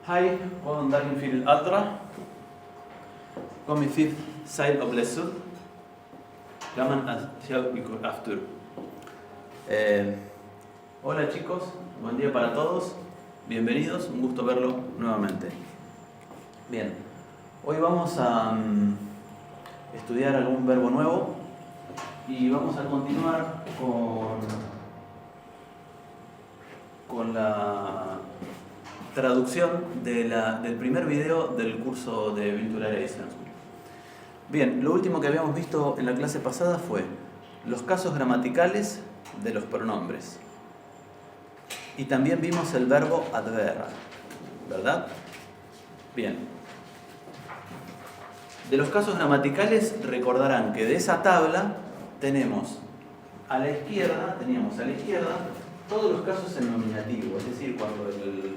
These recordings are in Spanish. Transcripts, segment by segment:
Hej och dagen till alla. Kom hit säg och blessed. Gaman att se er aftur. Hola chicos, buen día para todos. Bienvenidos, un gusto verlo nuevamente. Bien, hoy vamos a estudiar algún verbo nuevo y vamos a continuar con la traducción del primer video del curso de Virtual Edition. Bien, lo último que habíamos visto en la clase pasada fue los casos gramaticales de los pronombres. Y también vimos el verbo adver, ¿verdad? Bien. De los casos gramaticales recordarán que de esa tabla teníamos a la izquierda todos los casos en nominativo, es decir, cuando el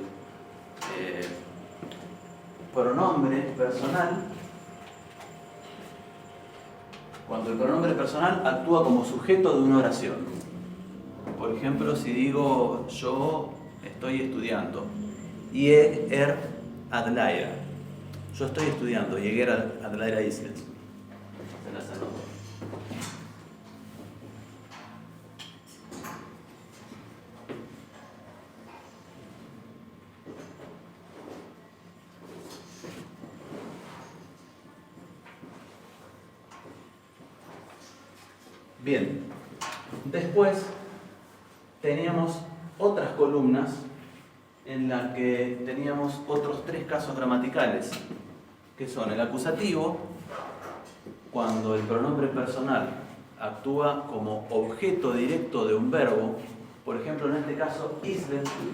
pronombre personal actúa como sujeto de una oración. Por ejemplo, si digo yo estoy estudiando, ég að læra. Yo estoy estudiando, ég að læra íslensku. Se las anoto. Bien, después teníamos otras columnas en las que teníamos otros tres casos gramaticales, que son el acusativo, cuando el pronombre personal actúa como objeto directo de un verbo. Por ejemplo, en este caso, íslensku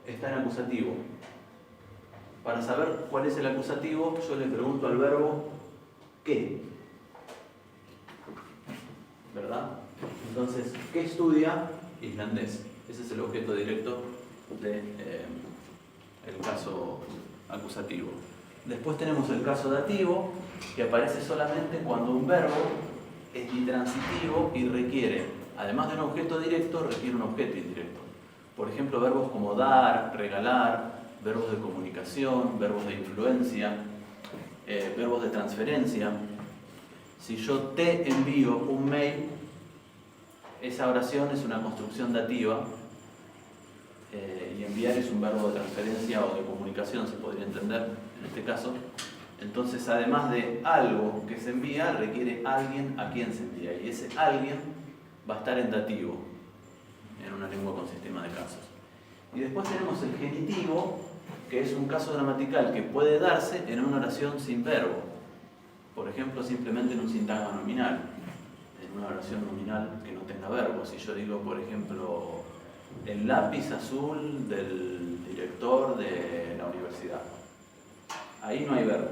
está en acusativo. Para saber cuál es el acusativo, yo le pregunto al verbo ¿qué? ¿Verdad? Entonces, ¿qué estudia? Islandés. Ese es el objeto directo del caso acusativo. Después tenemos el caso dativo, que aparece solamente cuando un verbo es intransitivo y requiere, además de un objeto directo, requiere un objeto indirecto. Por ejemplo, verbos como dar, regalar, verbos de comunicación, verbos de influencia, verbos de transferencia. Si yo te envío un mail, esa oración es una construcción dativa y enviar es un verbo de transferencia o de comunicación, se podría entender en este caso. Entonces, además de algo que se envía, requiere alguien a quien se envía, y ese alguien va a estar en dativo en una lengua con sistema de casos. Y después tenemos el genitivo, que es un caso gramatical que puede darse en una oración sin verbo. Por ejemplo, simplemente en un sintagma nominal, en una oración nominal que no tenga verbo. Si yo digo, por ejemplo, el lápiz azul del director de la universidad, ahí no hay verbo.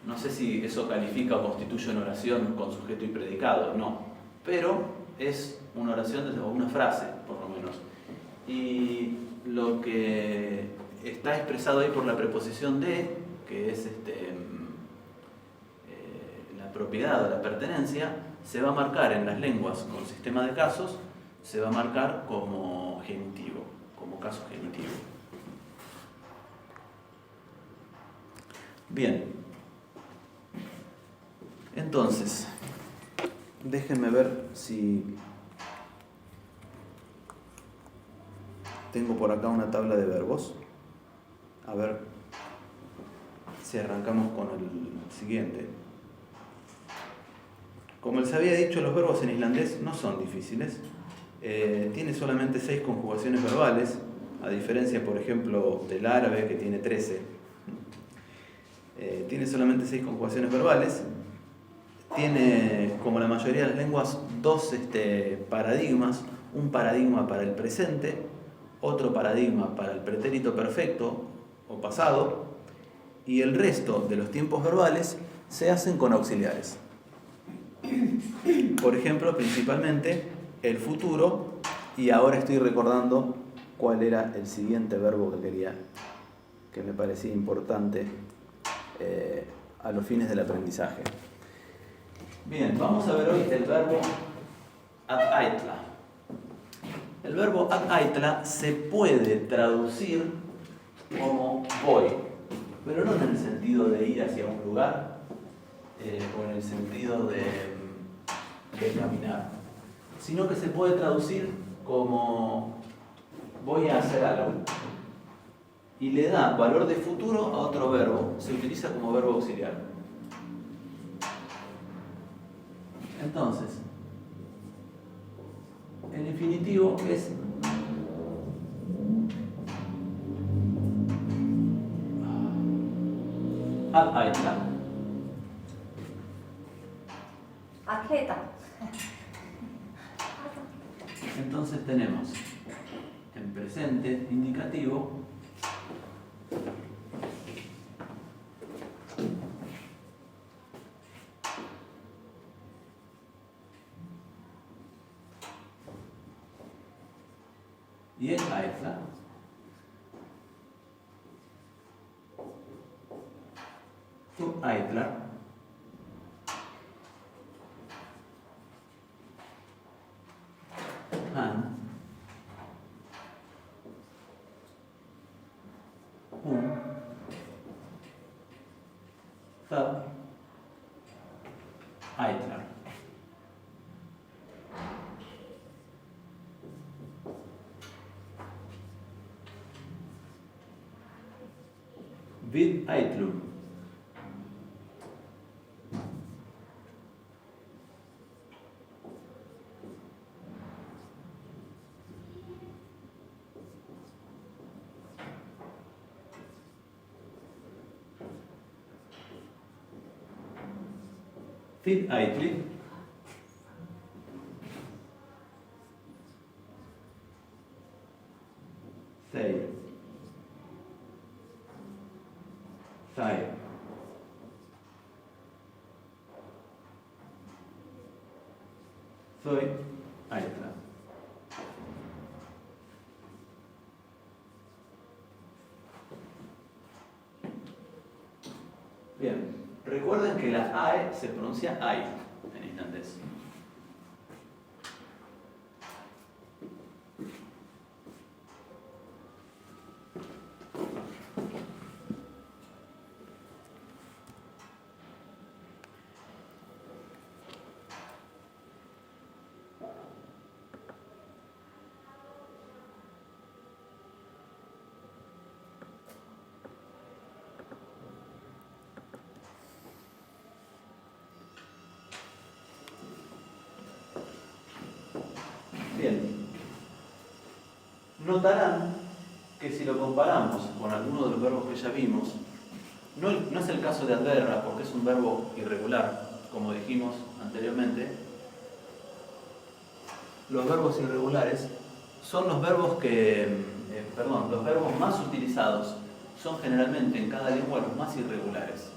No sé si eso califica o constituye una oración con sujeto y predicado, no. Pero es una oración o una frase, por lo menos. Y lo que está expresado ahí por la preposición de, que es la propiedad o la pertenencia, se va a marcar en las lenguas con sistema de casos, se va a marcar como genitivo, como caso genitivo. Bien, entonces, déjenme ver si tengo por acá una tabla de verbos. A ver si arrancamos con el siguiente. Como les había dicho, los verbos en islandés no son difíciles. Tiene solamente 6 conjugaciones verbales, a diferencia, por ejemplo, del árabe, que tiene 13. Tiene solamente 6 conjugaciones verbales. Tiene, como la mayoría de las lenguas, 2 paradigmas. Un paradigma para el presente, otro paradigma para el pretérito perfecto o pasado, y el resto de los tiempos verbales se hacen con auxiliares. Por ejemplo, principalmente el futuro, y ahora estoy recordando cuál era el siguiente verbo que me parecía importante a los fines del aprendizaje. Bien, vamos a ver hoy el verbo ad-aitla. El verbo ad-aitla se puede traducir como voy, pero no en el sentido de ir hacia un lugar o en el sentido de caminar, sino que se puede traducir como voy a hacer algo y le da valor de futuro a otro verbo, se utiliza como verbo auxiliar. Entonces, el infinitivo es al-aita. Aketa. Entonces tenemos en presente indicativo y el aitla tu aitla han tab aitla. Vid aitlum. Vid aitli. Sei. Sai. Soy aitla. Bien, recuerden que la AE se pronuncia AI en islandés. Bien, notarán que si lo comparamos con alguno de los verbos que ya vimos, no es el caso de adverra, porque es un verbo irregular, como dijimos anteriormente. Los verbos irregulares son los verbos los verbos más utilizados son generalmente en cada lengua los más irregulares.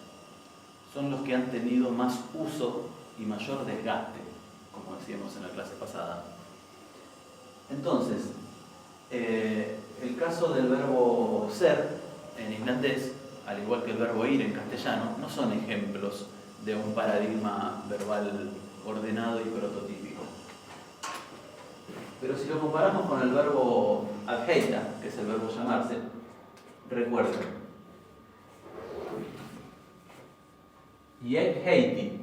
Son los que han tenido más uso y mayor desgaste, como decíamos en la clase pasada. Entonces, el caso del verbo ser en islandés, al igual que el verbo ir en castellano, no son ejemplos de un paradigma verbal ordenado y prototípico. Pero si lo comparamos con el verbo adheita, que es el verbo llamarse, recuerden, heiti,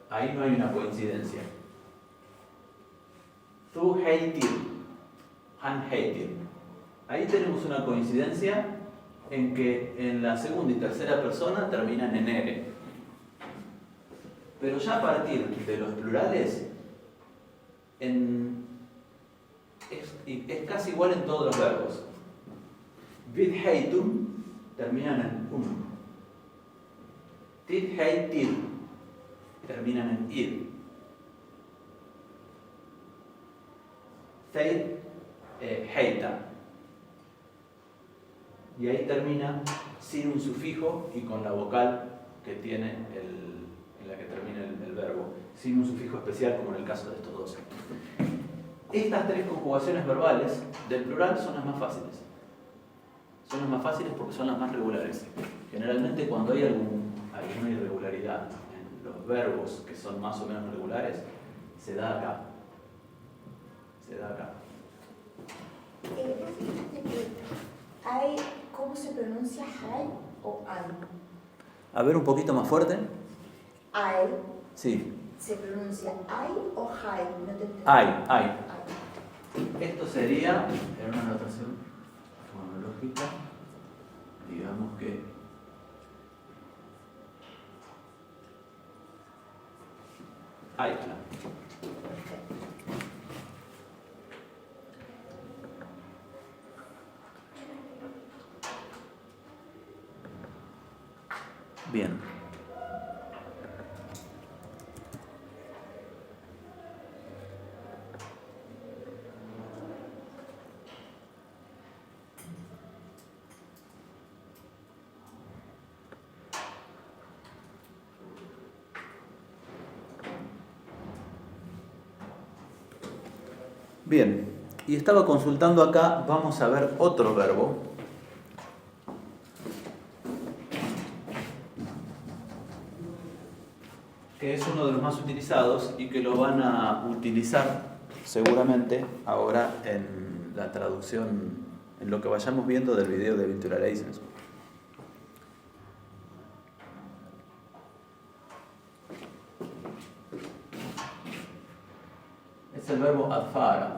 ahí no hay una coincidencia. Tú heitir, han heitir. Ahí tenemos una coincidencia en que en la segunda y tercera persona terminan en ere. Pero ya a partir de los plurales, es casi igual en todos los verbos. Vid heitum terminan en Tid heitir terminan en ir. Teid heita. Y ahí termina sin un sufijo y con la vocal que tiene en la que termina el verbo, sin un sufijo especial como en el caso de estos dos. Estas tres conjugaciones verbales del plural son las más fáciles. Son las más fáciles porque son las más regulares. Generalmente cuando hay alguna irregularidad en los verbos que son más o menos regulares, se da acá. Hay, ¿cómo se pronuncia hay o hay? A ver, un poquito más fuerte. Hay. Sí. ¿Se pronuncia hay o hay? No te entendí. Hay. Esto sería, en una notación fonológica, digamos que hay. Bien. Bien, y estaba consultando acá, vamos a ver otro verbo. Que es uno de los más utilizados y que lo van a utilizar seguramente ahora en la traducción, en lo que vayamos viendo del video de Virtualization. Es el verbo adfara.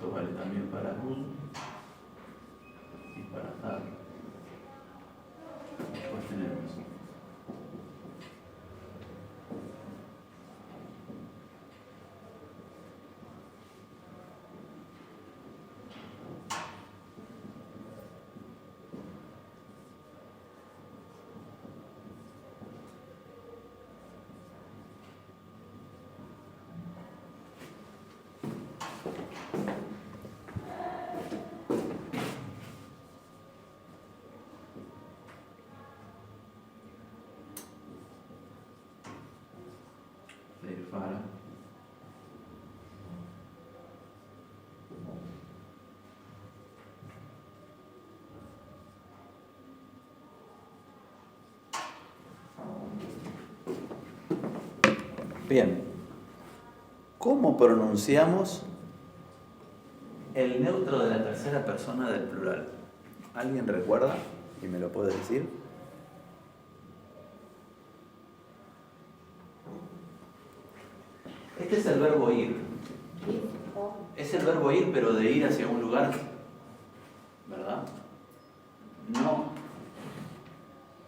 Esto vale también para un y para dar. Después tenemos fara. Bien, ¿cómo pronunciamos el neutro de la tercera persona del plural? ¿Alguien recuerda y me lo puede decir? Este es el verbo ir. Es el verbo ir, pero de ir hacia un lugar, ¿verdad?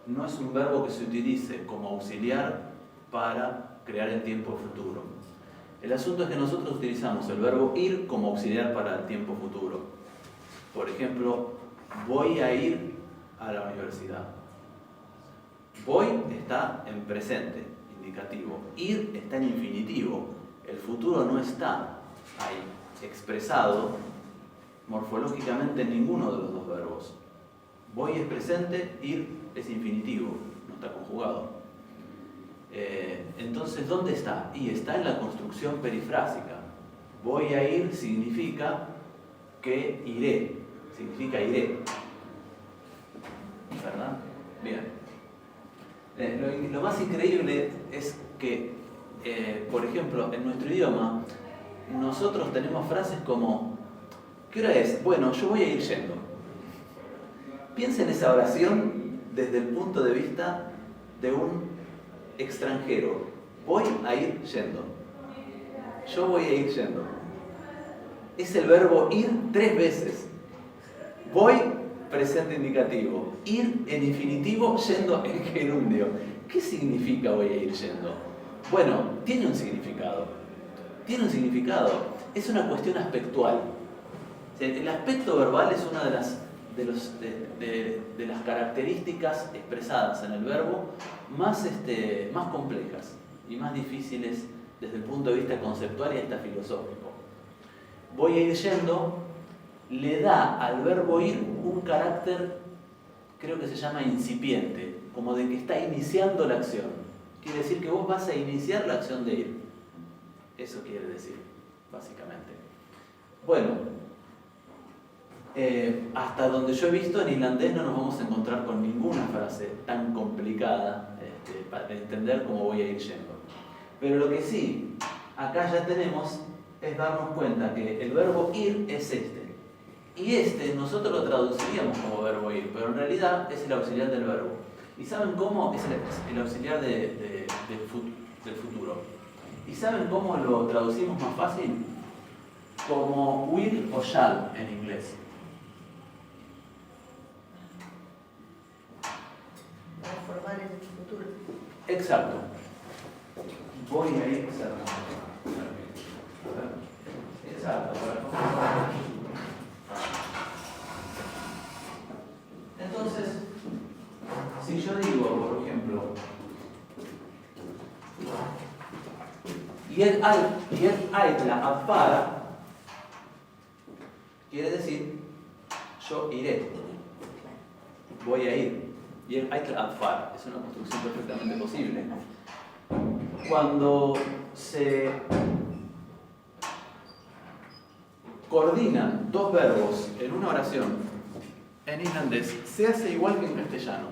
No es un verbo que se utilice como auxiliar para crear el tiempo futuro. El asunto es que nosotros utilizamos el verbo ir como auxiliar para el tiempo futuro. Por ejemplo, voy a ir a la universidad. Voy está en presente, indicativo. Ir está en infinitivo. El futuro no está ahí expresado morfológicamente en ninguno de los dos verbos. Voy es presente, ir es infinitivo, no está conjugado. Entonces, ¿dónde está? Y está en la construcción perifrásica. Voy a ir significa que iré, significa iré. ¿Verdad? Bien. Lo más increíble es que, por ejemplo, en nuestro idioma, nosotros tenemos frases como ¿qué hora es? Bueno, yo voy a ir yendo. Piensa en esa oración desde el punto de vista de un extranjero. Voy a ir yendo. Yo voy a ir yendo. Es el verbo ir 3 veces. Voy, presente indicativo. Ir en infinitivo, yendo en gerundio. ¿Qué significa voy a ir yendo? Bueno, tiene un significado. Tiene un significado. Es una cuestión aspectual. El aspecto verbal es una de las características expresadas en el verbo más complejas y más difíciles desde el punto de vista conceptual y hasta filosófico. Voy a ir yendo, le da al verbo ir un carácter, creo que se llama incipiente, como de que está iniciando la acción. Quiere decir que vos vas a iniciar la acción de ir. Eso quiere decir, básicamente. Bueno, hasta donde yo he visto, en islandés no nos vamos a encontrar con ninguna frase tan complicada para entender cómo voy a ir yendo. Pero lo que sí, acá ya tenemos, es darnos cuenta que el verbo ir es este. Y este nosotros lo traduciríamos como verbo ir, pero en realidad es el auxiliar del verbo. ¿Y saben cómo? Es el auxiliar del futuro. ¿Y saben cómo lo traducimos más fácil? Como will o shall en inglés. Para formar el futuro. Exacto. Voy a ir cerrando. Exacto. Entonces, si yo digo, por ejemplo, Ég ætla að fara, quiere decir yo iré, voy a ir. Ég ætla að fara es una construcción perfectamente posible. Cuando se coordinan dos verbos en una oración en islandés, se hace igual que en castellano.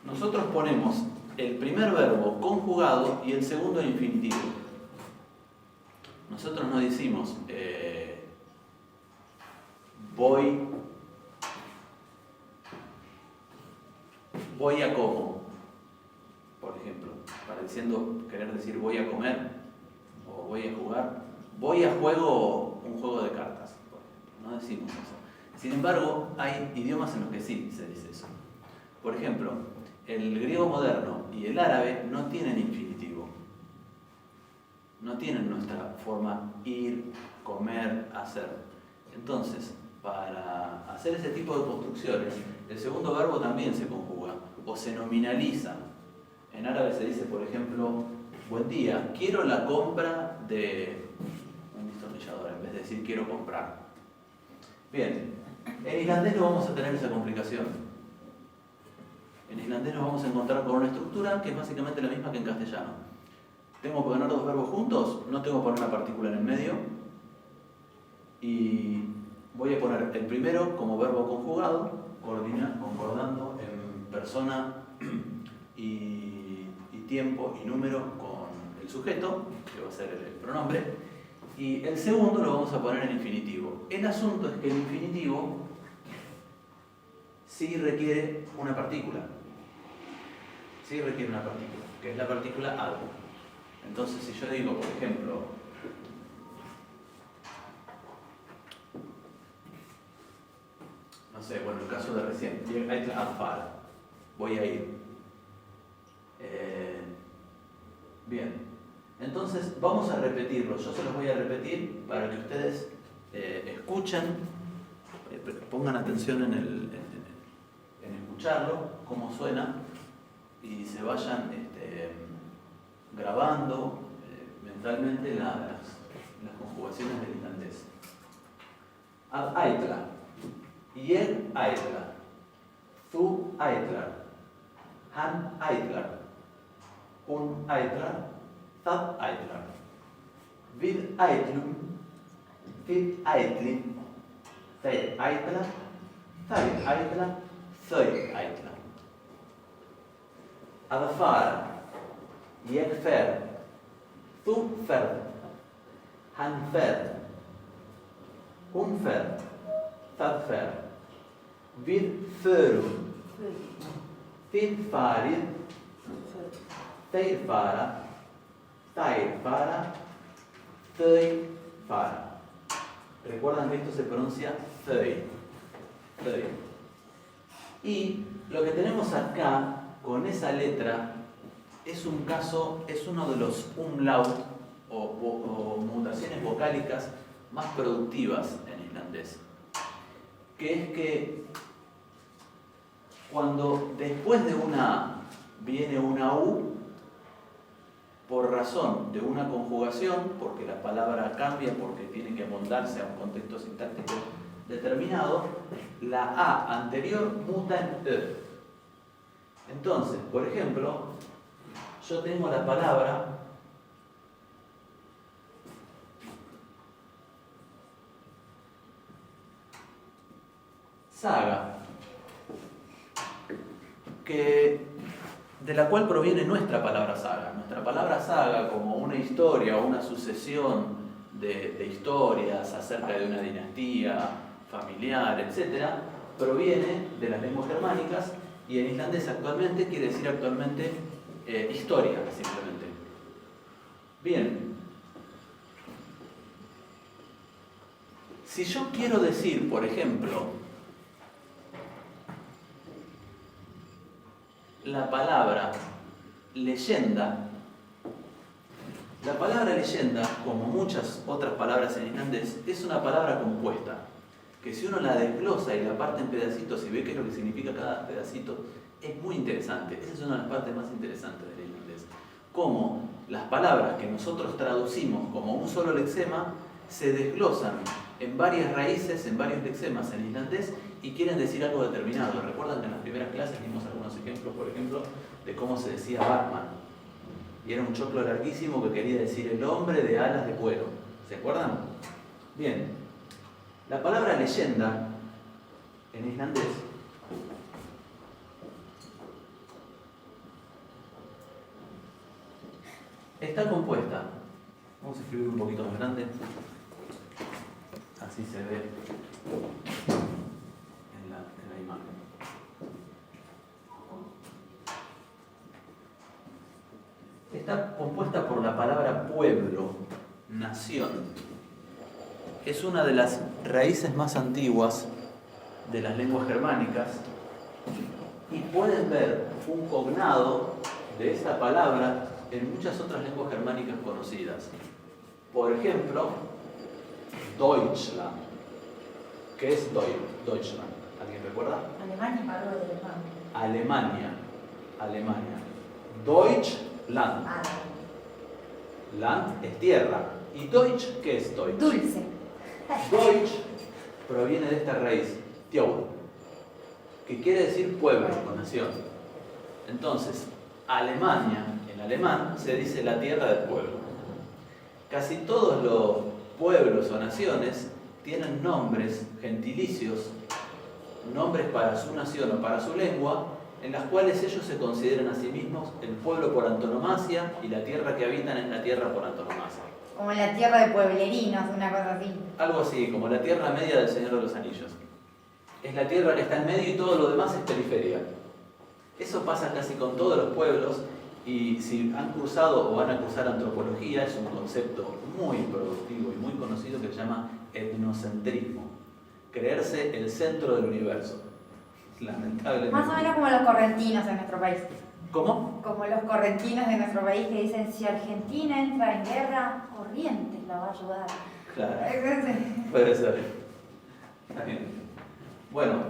Nosotros ponemos el primer verbo conjugado y el segundo en infinitivo. Nosotros no decimos voy a como, por ejemplo, querer decir voy a comer o voy a jugar, voy a juego un juego de cartas, por ejemplo. No decimos eso. Sin embargo, hay idiomas en los que sí se dice eso. Por ejemplo, el griego moderno y el árabe no tienen infinitivo. No tienen nuestra forma ir, comer, hacer. Entonces, para hacer ese tipo de construcciones, el segundo verbo también se conjuga o se nominaliza. En árabe se dice, por ejemplo, buen día, quiero la compra de un destornillador, en vez de decir quiero comprar. Bien, en islandés no vamos a tener esa complicación. En islandés nos vamos a encontrar con una estructura que es básicamente la misma que en castellano. Tengo que poner dos verbos juntos, no tengo que poner una partícula en el medio. Y voy a poner el primero como verbo conjugado, concordando en persona y tiempo y número con el sujeto, que va a ser el pronombre. Y el segundo lo vamos a poner en infinitivo. El asunto es que el infinitivo sí requiere una partícula. Sí requiere una partícula, que es la partícula algo. Entonces, si yo digo, por ejemplo, no sé, bueno, el caso de recién, voy a ir. Bien, entonces vamos a repetirlo. Yo se los voy a repetir para que ustedes escuchen, pongan atención en escucharlo, cómo suena, y se vayan grabando mentalmente las conjugaciones del islandés. Ad ætla, ég ætla, þú ætlar, hann ætlar, hún ætlar, það ætlar. Við ætlum, þið ætlið, þeir ætla, þær ætla, þau ætla. Að fara, ég fer, þú ferð, hann fer, hún fer, það fer. Við förum, þið farið, þeir fara, þær fara, þau fara. Recuerdan que esto se pronuncia þau. Y lo que tenemos acá, con esa letra, es uno de los umlaut o mutaciones vocálicas más productivas en islandés. Que es que cuando después de una A viene una U, por razón de una conjugación, porque la palabra cambia, porque tiene que moldarse a un contexto sintáctico determinado, la A anterior muta en E. Entonces, por ejemplo, yo tengo la palabra saga, de la cual proviene nuestra palabra saga. Nuestra palabra saga, como una historia o una sucesión de historias acerca de una dinastía familiar, etc., proviene de las lenguas germánicas, y en islandés actualmente quiere decir historia, simplemente. Bien. Si yo quiero decir, por ejemplo, la palabra leyenda, la palabra leyenda, como muchas otras palabras en islandés, es una palabra compuesta, que si uno la desglosa y la parte en pedacitos y ve qué es lo que significa cada pedacito, es muy interesante. Esa es una de las partes más interesantes del islandés. Cómo las palabras que nosotros traducimos como un solo lexema se desglosan en varias raíces, en varios lexemas en islandés, y quieren decir algo determinado. ¿Recuerdan que en las primeras clases dimos algunos ejemplos, por ejemplo, de cómo se decía Batman? Y era un choclo larguísimo que quería decir el hombre de alas de cuero. ¿Se acuerdan? Bien. La palabra leyenda en islandés está compuesta. Vamos a escribir un poquito más grande. Así se ve en la imagen. Está compuesta por la palabra pueblo, nación. Es una de las raíces más antiguas de las lenguas germánicas, y pueden ver un cognado de esta palabra en muchas otras lenguas germánicas conocidas. Por ejemplo, Deutschland. ¿Qué es Deutschland? ¿Alguien recuerda? Alemania, algo de Alemania. Alemania. Deutschland. Land es tierra. ¿Y Deutsch qué es Deutsch? Dulce. Deutsch proviene de esta raíz, Tjaud, que quiere decir pueblo o nación. Entonces, Alemania, en alemán, se dice la tierra del pueblo. Casi todos los pueblos o naciones tienen nombres, gentilicios, nombres para su nación o para su lengua, en las cuales ellos se consideran a sí mismos el pueblo por antonomasia, y la tierra que habitan es la tierra por antonomasia. Como la tierra de pueblerinos, una cosa así. Algo así, como la tierra media del Señor de los Anillos. Es la tierra que está en medio y todo lo demás es periferia. Eso pasa casi con todos los pueblos, y si han cursado o van a cursar antropología, es un concepto muy productivo y muy conocido que se llama etnocentrismo. Creerse el centro del universo. Lamentablemente. Más o menos como los correntinos en nuestro país. ¿Cómo? Como los correntinos de nuestro país que dicen, si Argentina entra en guerra, Corrientes la va a ayudar. Claro. Puede ser. Está bien. Bueno,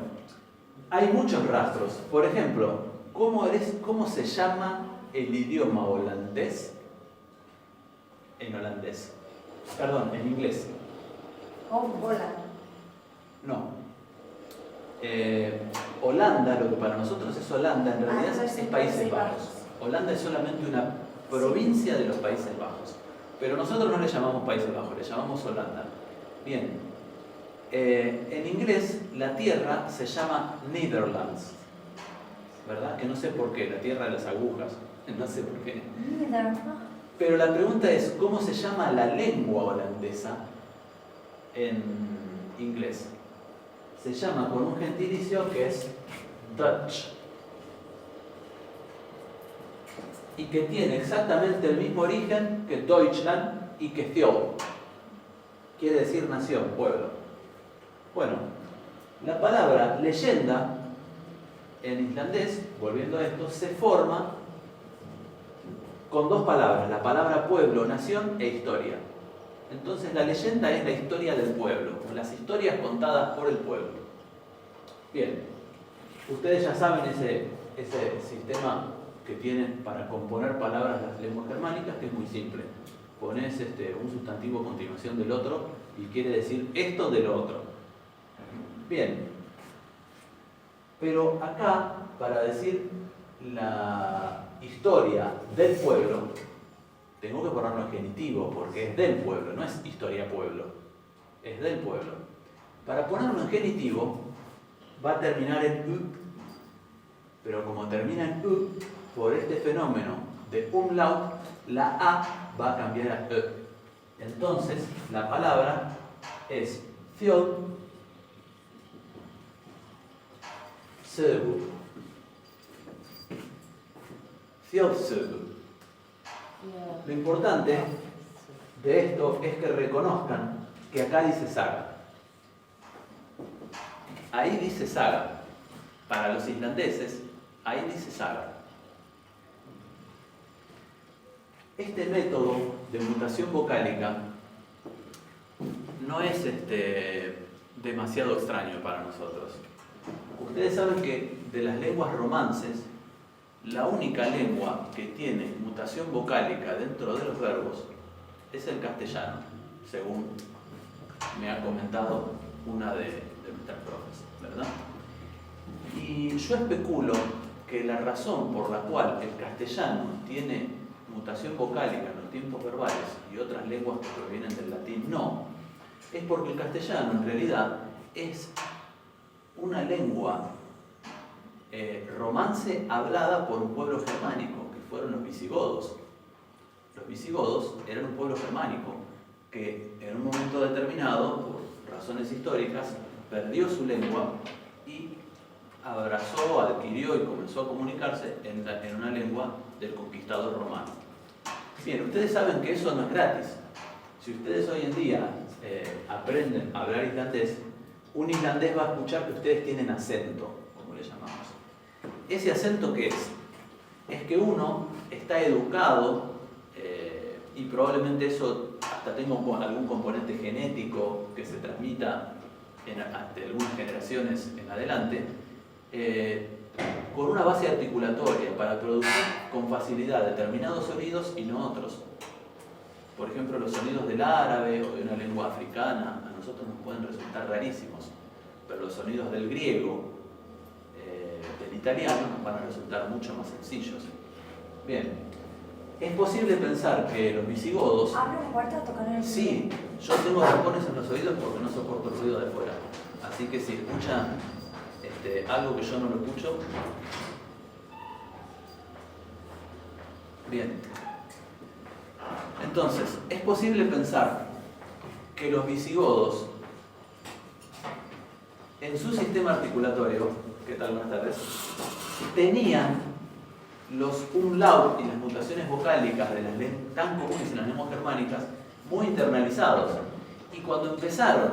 hay muchos rastros. Por ejemplo, ¿cómo se llama el idioma holandés en holandés? Perdón, en inglés. Hola. No. Holanda, lo que para nosotros es Holanda, en realidad es Países Bajos. Holanda es solamente una provincia de los Países Bajos. Pero nosotros no le llamamos Países Bajos, le llamamos Holanda. Bien. En inglés, la tierra se llama Netherlands. ¿Verdad? Que no sé por qué, la tierra de las agujas. No sé por qué. Pero la pregunta es, ¿cómo se llama la lengua holandesa en inglés? Se llama con un gentilicio que es Dutch, y que tiene exactamente el mismo origen que Deutschland y que Tjaud. Quiere decir nación, pueblo. Bueno, la palabra leyenda en islandés, volviendo a esto, se forma con dos palabras, la palabra pueblo, nación e historia. Entonces la leyenda es la historia del pueblo, las historias contadas por el pueblo. Bien, ustedes ya saben ese sistema que tienen para componer palabras las lenguas germánicas, que es muy simple. Pones un sustantivo a continuación del otro y quiere decir esto de lo otro. Bien, pero acá, para decir la historia del pueblo, tengo que ponerlo en genitivo, porque es del pueblo, no es historia pueblo, es del pueblo. Para ponerlo en genitivo, va a terminar en U, pero como termina en U, por este fenómeno de umlaut, la A va a cambiar a E. Entonces, la palabra es Fjord Sögur. Fjord Sögur. Lo importante de esto es que reconozcan que acá dice saga. Ahí dice saga. Para los islandeses, ahí dice saga. Este método de mutación vocálica no es demasiado extraño para nosotros. Ustedes saben que de las lenguas romances, la única lengua que tiene mutación vocálica dentro de los verbos es el castellano, según me ha comentado una de nuestras profes, ¿verdad? Y yo especulo que la razón por la cual el castellano tiene mutación vocálica en los tiempos verbales y otras lenguas que provienen del latín no, es porque el castellano en realidad es una lengua romance hablada por un pueblo germánico, que fueron los visigodos. Los visigodos eran un pueblo germánico que en un momento determinado, por razones históricas, perdió su lengua y abrazó, adquirió y comenzó a comunicarse en una lengua del conquistador romano. Bien, ustedes saben que eso no es gratis. Si ustedes hoy en día aprenden a hablar islandés, un islandés va a escuchar que ustedes tienen acento, como le llamamos. ¿Ese acento qué es? Es que uno está educado y probablemente eso hasta tenga algún componente genético que se transmita ante algunas generaciones en adelante, con una base articulatoria para producir con facilidad determinados sonidos y no otros. Por ejemplo, los sonidos del árabe o de una lengua africana a nosotros nos pueden resultar rarísimos, pero los sonidos del griego, del italiano, nos van a resultar mucho más sencillos. Bien, es posible pensar que los visigodos... ¿Abre la puerta a tocar el... Sí, yo tengo tapones en los oídos porque no soporto el ruido de afuera. Así que si escuchan algo que yo no lo escucho... Bien. Entonces, es posible pensar que los visigodos, en su sistema articulatorio, ¿qué tal? Buenas tardes, tenían los umlaut y las mutaciones vocálicas de las tan comunes en las lenguas germánicas muy internalizados. Y cuando empezaron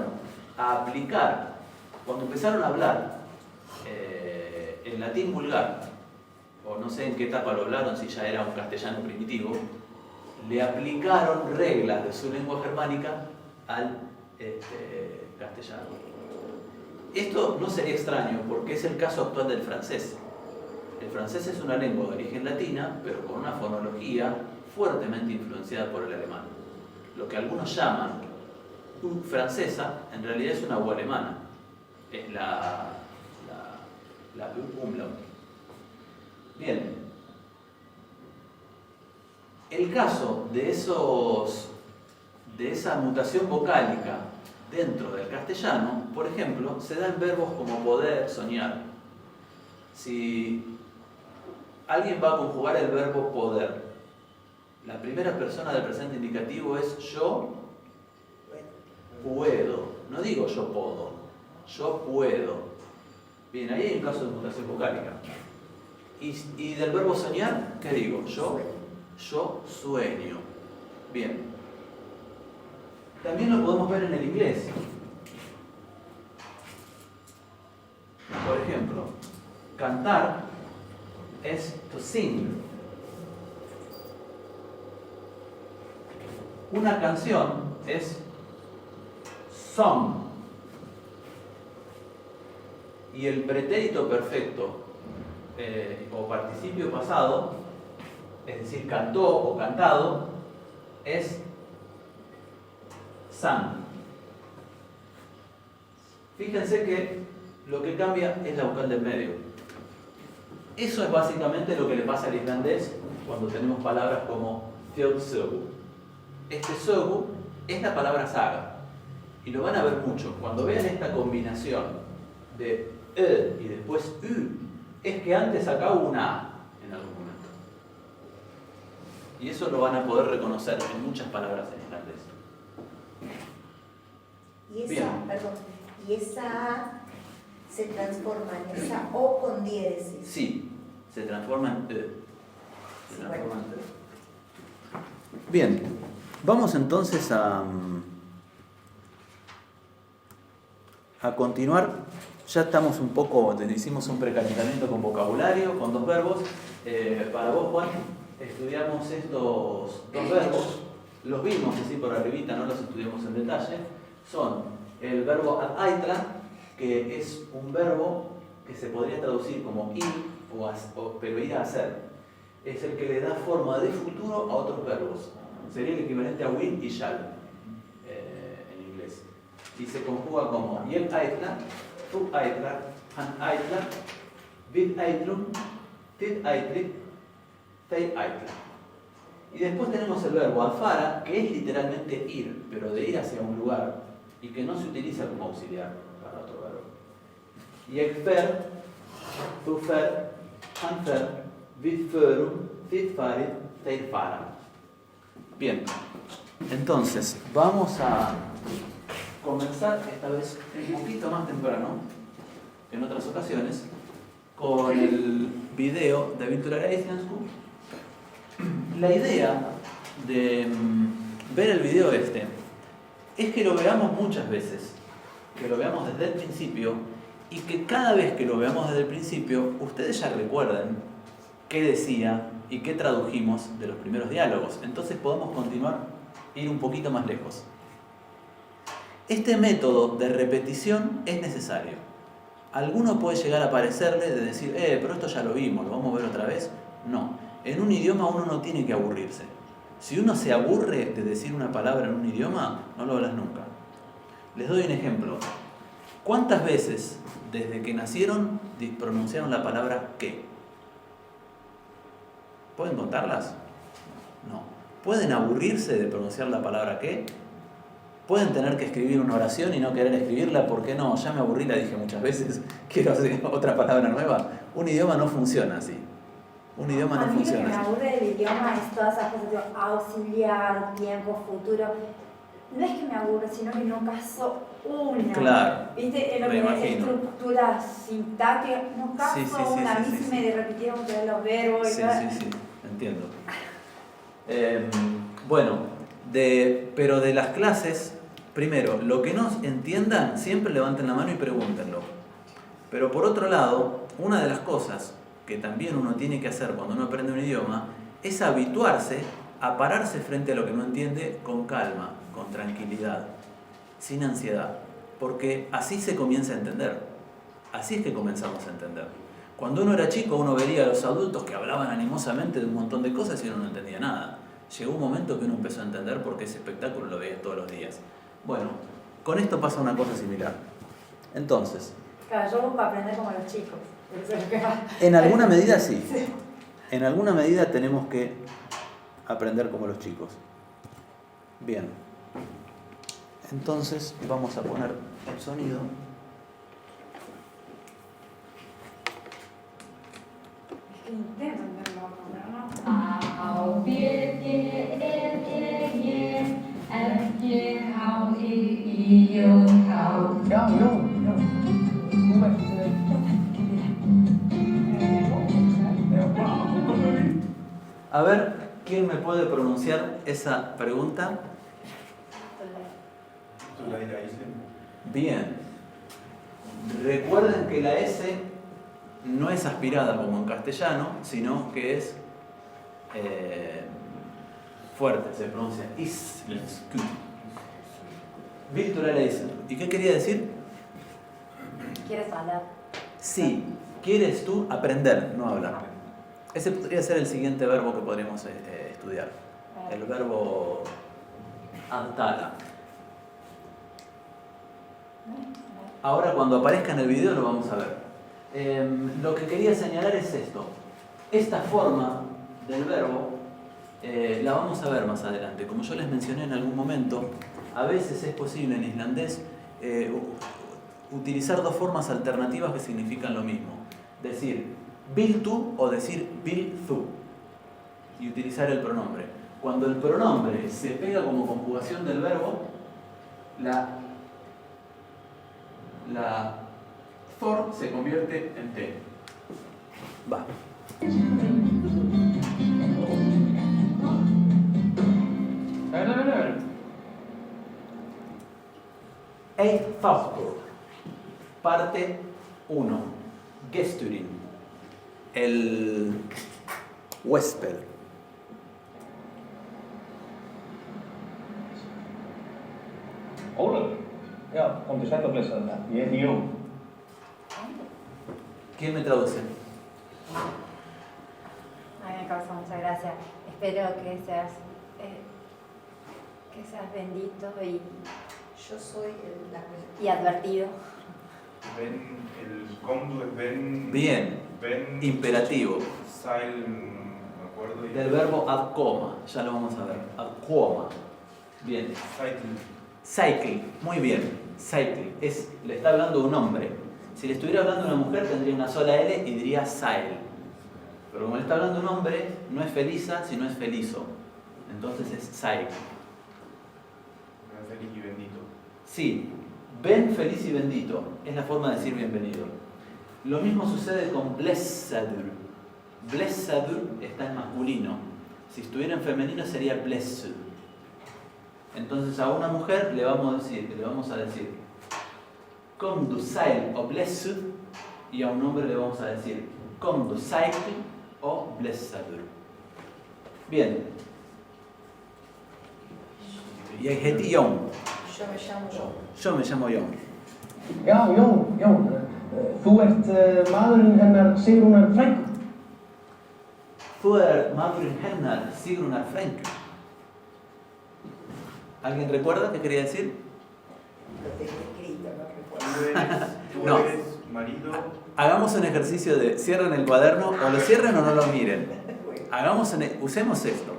a aplicar, cuando empezaron a hablar el latín vulgar, o no sé en qué etapa lo hablaron, si ya era un castellano primitivo, le aplicaron reglas de su lengua germánica al castellano. Esto no sería extraño porque es el caso actual del francés. El francés es una lengua de origen latina, pero con una fonología fuertemente influenciada por el alemán. Lo que algunos llaman francesa, en realidad es una U alemana. Es la umlaut. Bien. El caso de esa mutación vocálica dentro del castellano, por ejemplo, se da en verbos como poder, soñar. Si alguien va a conjugar el verbo poder, la primera persona del presente indicativo es yo puedo. No digo yo puedo, yo puedo. Bien, ahí hay un caso de mutación vocálica. Y del verbo soñar, ¿qué digo? Yo sueño. Bien. También lo podemos ver en el inglés. Por ejemplo, cantar es to sing. Una canción es song. Y el pretérito perfecto o participio pasado, es decir, cantó o cantado, es sang. Fíjense que lo que cambia es la vocal del medio. Eso es básicamente lo que le pasa al islandés cuando tenemos palabras como þjóðsögu. Este sögu es la palabra saga. Y lo van a ver mucho. Cuando vean esta combinación de y después es que antes acá hubo una A en algún momento. Y eso lo van a poder reconocer en muchas palabras en islandés. Y esa A se transforma en esa O con diéresis. Sí, se transforma en Bien, vamos entonces a continuar. Ya estamos un poco, hicimos un precalentamiento con vocabulario, con 2 verbos. Para vos, Juan, estudiamos estos 2 verbos. Los vimos así por arribita, no los estudiamos en detalle. Son el verbo ad aitla, que es un verbo que se podría traducir como ir, pero ir a hacer. Es el que le da forma de futuro a otros verbos. Sería el equivalente a will y shall en inglés. Y se conjuga como ég aitla, tú aitlar, han aitlar, við aitlum, þið aitlið, þeir aitla. Y después tenemos el verbo afara, que es literalmente ir, pero de ir hacia un lugar, y que no se utiliza como auxiliar para otro verbo. Ég fer, þú fer, hann fer, við förum, þið farið, þeir fara. Bien, entonces vamos a comenzar esta vez un poquito más temprano que en otras ocasiones con el video de Virtual Íslensku. La idea de ver el video este es que lo veamos muchas veces, que lo veamos desde el principio y que cada vez que lo veamos desde el principio ustedes ya recuerden qué decía y qué tradujimos de los primeros diálogos. Entonces podemos continuar e ir un poquito más lejos. Este método de repetición es necesario. Alguno puede llegar a parecerle de decir, pero esto ya lo vimos, ¿lo vamos a ver otra vez? No. En un idioma uno no tiene que aburrirse. Si uno se aburre de decir una palabra en un idioma, no lo hablas nunca. Les doy un ejemplo. ¿Cuántas veces desde que nacieron pronunciaron la palabra qué? ¿Pueden contarlas? No. ¿Pueden aburrirse de pronunciar la palabra qué? ¿Pueden tener que escribir una oración y no querer escribirla? ¿Por qué no? Ya me aburrí, la dije muchas veces, quiero hacer otra palabra nueva. Un idioma no funciona así. Un idioma no funciona así. A mí lo que me aburre del idioma es todas esas cosas, tipo auxiliar, tiempo, futuro. No es que me aburre, sino que no caso una. Claro. ¿Viste? En lo que es estructura sintáctica, no caso una. A mí se me repitieron todos los verbos. Sí, entiendo. Bueno, pero de las clases, primero, lo que no entiendan, siempre levanten la mano y pregúntenlo. Pero por otro lado, una de las cosas que también uno tiene que hacer cuando uno aprende un idioma es habituarse a pararse frente a lo que no entiende con calma, con tranquilidad, sin ansiedad, porque así se comienza a entender. Así es que comenzamos a entender. Cuando uno era chico, uno veía a los adultos que hablaban animosamente de un montón de cosas y uno no entendía nada. Llegó un momento que uno empezó a entender porque ese espectáculo lo veía todos los días. Bueno, con esto pasa una cosa similar. Entonces... Claro, yo busco aprender como los chicos. En alguna medida sí. En alguna medida tenemos que aprender como los chicos. Bien. Entonces vamos a poner el sonido. Es que intento entenderlo, ¿no? A ver, ¿quién me puede pronunciar esa pregunta? Bien. Recuerden que la S no es aspirada como en castellano, sino que es fuerte, se pronuncia íslensku. Virtual Íslensku. ¿Y qué quería decir? ¿Quieres hablar? Sí, quieres tú aprender, no hablar. Ese podría ser el siguiente verbo que podríamos estudiar. El verbo antala. Ahora cuando aparezca en el video lo vamos a ver. Lo que quería señalar es esto. Esta forma del verbo la vamos a ver más adelante. Como yo les mencioné en algún momento, a veces es posible en islandés utilizar dos formas alternativas que significan lo mismo. Decir vil tú o decir vil þú y utilizar el pronombre. Cuando el pronombre se pega como conjugación del verbo, la for se convierte en te. Va. Eitt þáttur. Parte 1. Gesturinn. El huésped. Ólafur? Já, komdu sæll og blessaðu það. Ég heiti Jón. ¿Quién me traduce? Ay, me causa mucha gracia. Espero que seas bendito Yo soy y advertido. El comdu es ven. Bien. Ven. Imperativo. Sail, me acuerdo. Del verbo ad coma. Ya lo vamos a ver. Ad coma. Bien. Cycle. Muy bien. Cycle. Le está hablando un hombre. Si le estuviera hablando una mujer tendría una sola L y diría sail. Pero como le está hablando un hombre, no es Felisa, sino es Felizo. Entonces es cycle. Feliz y bendito. Sí, ven feliz y bendito. Es la forma de decir bienvenido. Lo mismo sucede con blessadur. Blessadur está en masculino. Si estuviera en femenino sería blessed. Entonces a una mujer le vamos a decir kom du sæl o blessed, y a un hombre le vamos a decir kom du sæl o blessadur. Bien. Ég heiti Jón. Yo me llamo Jón. Yo me llamo Jón. Já, Jón. Þú ert maðurinn hennar Sigrúnar frænku. Þú maðurinn hennar Sigrúnar frænku. ¿Alguien recuerda qué quería decir? Lo tengo escrito, no recuerdo. Tú No. eres marido. Hagamos un ejercicio de cierren el cuaderno, o lo cierren o no lo miren. Usemos esto.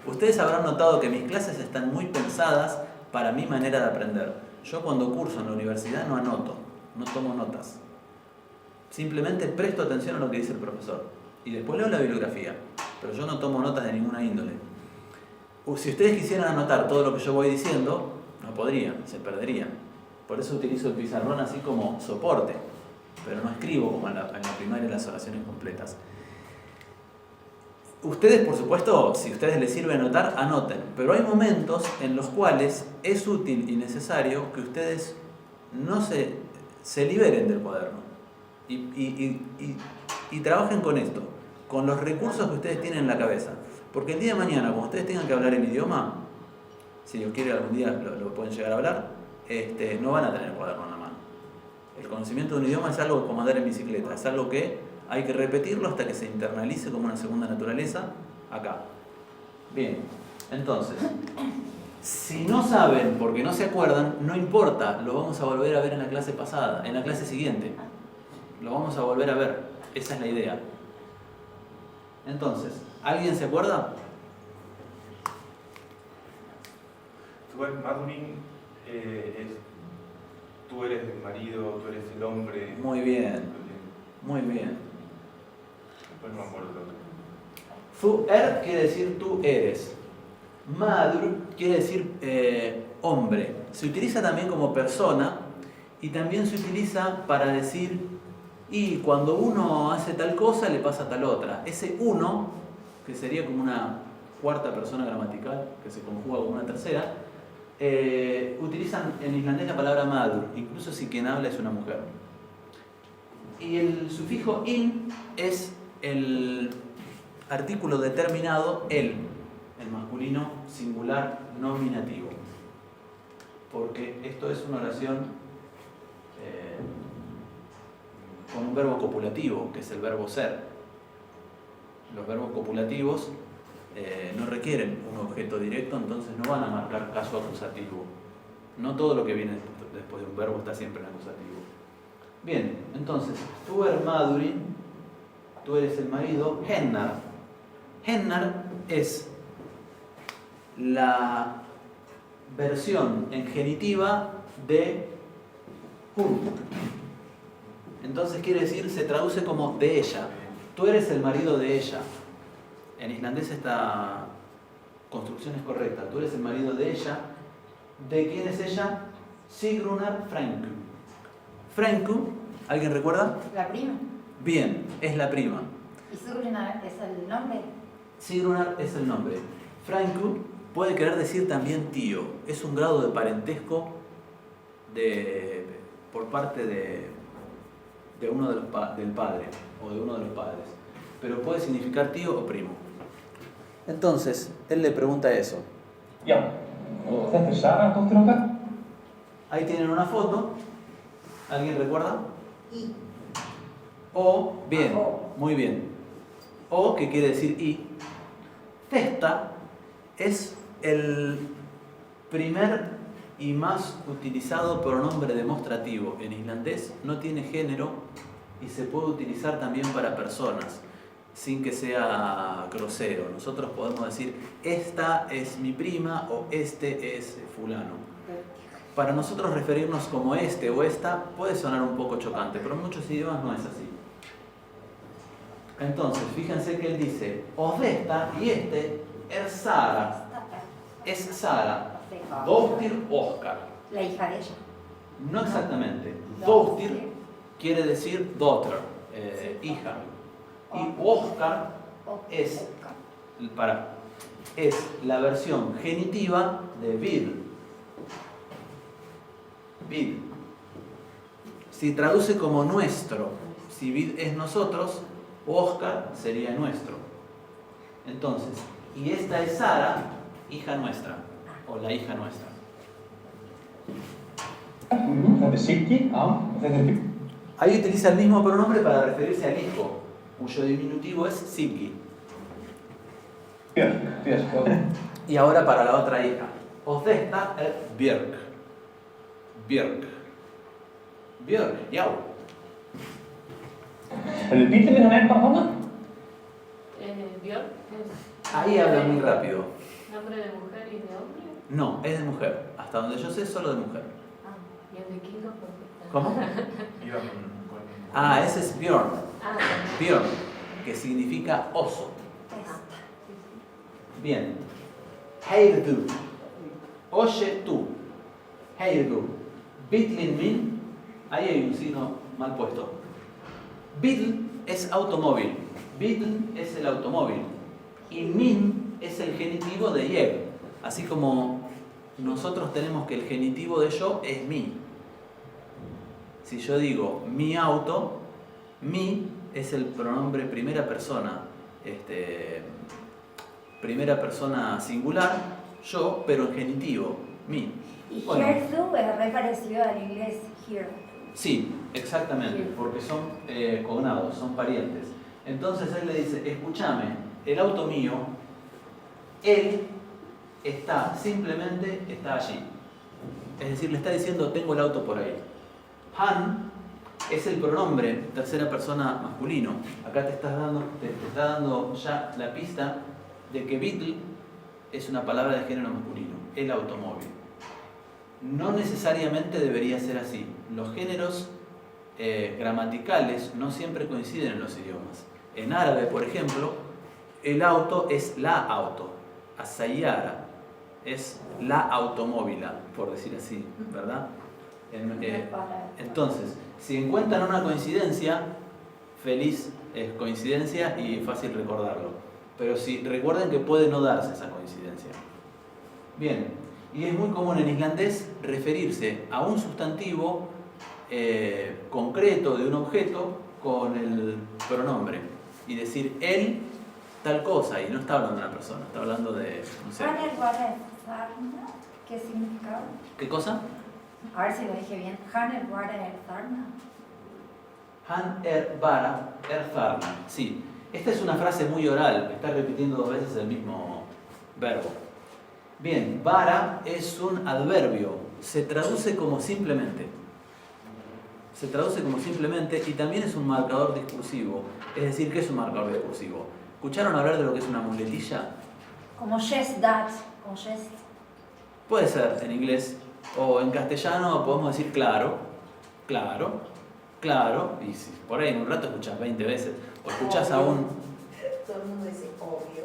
Ustedes habrán notado que mis clases están muy pensadas para mi manera de aprender. Yo cuando curso en la universidad no anoto, no tomo notas. Simplemente presto atención a lo que dice el profesor. Y después leo la bibliografía. Pero yo no tomo notas de ninguna índole. Si ustedes quisieran anotar todo lo que yo voy diciendo, no podrían, se perderían. Por eso utilizo el pizarrón así como soporte. Pero no escribo como en la primaria las oraciones completas. Ustedes, por supuesto, si a ustedes les sirve anotar, anoten. Pero hay momentos en los cuales es útil y necesario que ustedes no se liberen del cuaderno. Y trabajen con esto, con los recursos que ustedes tienen en la cabeza. Porque el día de mañana, cuando ustedes tengan que hablar el idioma, si Dios quiere algún día lo pueden llegar a hablar, no van a tener el cuaderno en la mano. El conocimiento de un idioma es algo como andar en bicicleta, es algo que hay que repetirlo hasta que se internalice como una segunda naturaleza acá. Bien, entonces, si no saben porque no se acuerdan, no importa, lo vamos a volver a ver en la clase pasada, en la clase siguiente. Lo vamos a volver a ver, esa es la idea. Entonces, ¿alguien se acuerda? Tú eres madurin, tú eres el marido, tú eres el hombre. Muy bien, muy bien. Después no me acuerdo lo otro. Þú quiere decir tú eres. Madur quiere decir hombre. Se utiliza también como persona y también se utiliza para decir y cuando uno hace tal cosa le pasa tal otra. Ese uno, que sería como una cuarta persona gramatical que se conjuga con una tercera, utilizan en islandés la palabra madur, incluso si quien habla es una mujer. Y el sufijo in es el artículo determinado el masculino singular nominativo. Porque esto es una oración con un verbo copulativo, que es el verbo ser. Los verbos copulativos no requieren un objeto directo, entonces no van a marcar caso acusativo. No todo lo que viene después de un verbo está siempre en acusativo. Bien, entonces, tú eres Madurin, tú eres el marido. Hennar. Hennar es la versión en genitiva de hun. Entonces quiere decir, se traduce como de ella. Tú eres el marido de ella. En islandés esta construcción es correcta. Tú eres el marido de ella. ¿De quién es ella? Sigrunar Frænku. Frænku, ¿alguien recuerda? La prima. Bien, es la prima. ¿Y Sigrunar es el nombre? Sigrunar es el nombre. Frænku puede querer decir también tío. Es un grado de parentesco por parte de uno de los del padre o de uno de los padres. Pero puede significar tío o primo. Entonces, él le pregunta eso. Já, og þetta Sara, dóttir okkar. Ahí tienen una foto. ¿Alguien recuerda? Y O, bien, O. muy bien. O, que quiere decir y. Testa es el primer y más utilizado pronombre demostrativo en islandés. No tiene género y se puede utilizar también para personas, sin que sea grosero. Nosotros podemos decir, esta es mi prima o este es fulano. Para nosotros referirnos como este o esta puede sonar un poco chocante, pero en muchos idiomas no es así. Entonces, fíjense que él dice, Odesta y este es Sara. Es Sara. Dóttir Oscar. La hija de ella. No exactamente. Dóttir quiere decir daughter, hija. Y Oscar es la versión genitiva de vid. Vid. Si traduce como nuestro, si vid es nosotros, Oscar sería nuestro. Entonces, y esta es Sara, hija nuestra, o la hija nuestra. Þetta Siggi, já, og þetta Björn. Ahí utiliza el mismo pronombre para referirse al hijo, cuyo diminutivo es Siggi. Björk, ok. Y ahora para la otra hija. Odesta es Björk. Björk. Björk, já. Bíllinn hann bara þarna? Björk es Ahí habla muy rápido. nombre de mujer y de hombre. No, es de mujer. Hasta donde yo sé, solo de mujer. Y el de Kingo, porque ¿Cómo? Iba con Ah, ese es Björn. Ah, Björn, que significa oso. Bien. Heyrðu. Oye tú. Heyrðu. Bíllinn min. Ahí hay un signo mal puesto. Bíll es automóvil. Bíll es el automóvil. Y min es el genitivo de ég. Así como nosotros tenemos que el genitivo de yo es mi. Si yo digo mi auto, mi es el pronombre primera persona. Primera persona singular, yo, pero en genitivo, mi. Y Bueno. Herzu es re parecido al inglés here. Sí, exactamente, porque son cognados, son parientes. Entonces él le dice, escúchame, el auto mío, él simplemente está allí. Es decir, le está diciendo, tengo el auto por ahí. Han es el pronombre tercera persona masculino. Acá te está dando ya la pista de que Beetle es una palabra de género masculino, el automóvil. No necesariamente debería ser así. Los géneros gramaticales no siempre coinciden en los idiomas. En árabe, por ejemplo, el auto es la auto. Asayara es la automóvila, por decir así, ¿verdad? Entonces, si encuentran una coincidencia, feliz coincidencia y fácil recordarlo. Pero si recuerden que puede no darse esa coincidencia. Bien, y es muy común en islandés referirse a un sustantivo concreto de un objeto con el pronombre y decir él tal cosa, y no está hablando de una persona, está hablando de, no sé. ¿Qué significa? ¿Qué cosa? A ver si lo dije bien. Hanel Sarna. Han vara tharna. Sí, esta es una frase muy oral, está repitiendo 2 veces el mismo verbo. Bien, vara es un adverbio, se traduce como simplemente. Se traduce como simplemente y también es un marcador discursivo. Es decir, ¿qué es un marcador discursivo? ¿Escucharon hablar de lo que es una muletilla? Como just that, como just. Puede ser en inglés o en castellano podemos decir claro, claro, claro. Y si por ahí en un rato escuchás 20 veces. O escuchás a un... Todo el mundo dice obvio.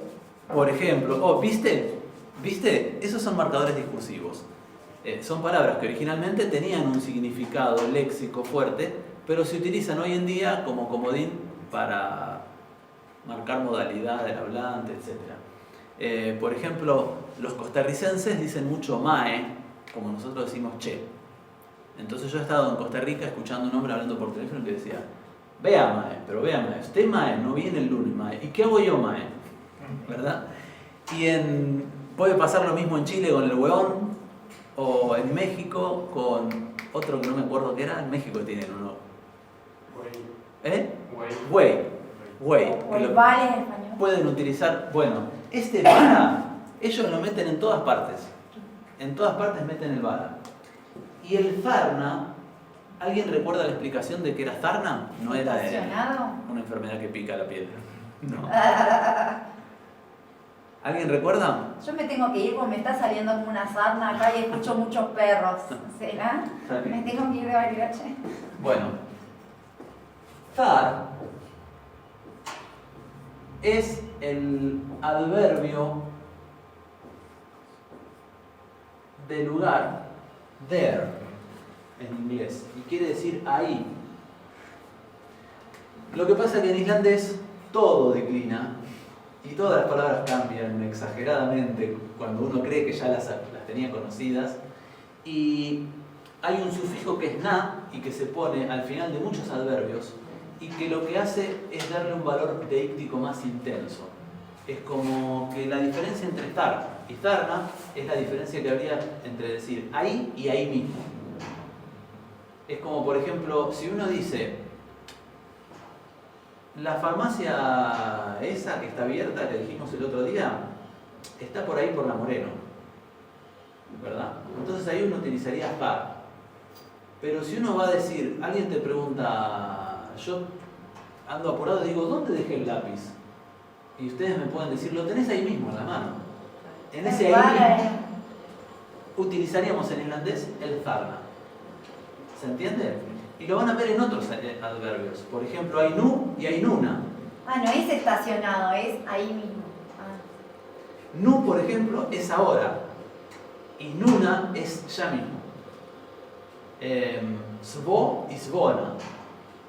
Por ejemplo, oh, ¿viste? ¿Viste? Esos son marcadores discursivos. Son palabras que originalmente tenían un significado léxico fuerte, pero se utilizan hoy en día como comodín para marcar modalidad del hablante, etc. Por ejemplo, los costarricenses dicen mucho mae, como nosotros decimos che. Entonces yo he estado en Costa Rica escuchando a un hombre hablando por teléfono que decía, vea mae, pero vea mae, usted mae no viene el lunes mae, ¿y qué hago yo mae? ¿Verdad? Puede pasar lo mismo en Chile con el hueón, o en México con otro que no me acuerdo qué era. En México tienen uno. Güey. O el vale en español. Pueden utilizar, bueno, este vara, ellos lo meten en todas partes. En todas partes meten el vara. Y el zarna, ¿alguien recuerda la explicación de que era zarna? No era una enfermedad que pica la piel. No. ¿Alguien recuerda? Yo me tengo que ir porque me está saliendo como una sarna acá y escucho muchos perros. ¿Será? Me tengo que ir de Bariloche. Bueno, zar es el adverbio de lugar, there, en inglés, y quiere decir ahí. Lo que pasa es que en islandés todo declina y todas las palabras cambian exageradamente cuando uno cree que ya las tenía conocidas, y hay un sufijo que es na y que se pone al final de muchos adverbios y que lo que hace es darle un valor deíctico más intenso. Es como que la diferencia entre estar y zarna es la diferencia que habría entre decir ahí y ahí mismo. Es como, por ejemplo, si uno dice la farmacia esa que está abierta, que dijimos el otro día, está por ahí por la Moreno, ¿verdad? Entonces ahí uno utilizaría zar. Pero si uno va a decir, alguien te pregunta, yo ando apurado y digo, ¿dónde dejé el lápiz? Y ustedes me pueden decir, lo tenés ahí mismo en la mano. En ese ahí mismo utilizaríamos en irlandés el zarna. ¿Se entiende? Y lo van a ver en otros adverbios. Por ejemplo, ainú y ainuna. Ah, no es estacionado, es ahí mismo. Nu, por ejemplo, es ahora. Y nuna es ya mismo. Svo y svona.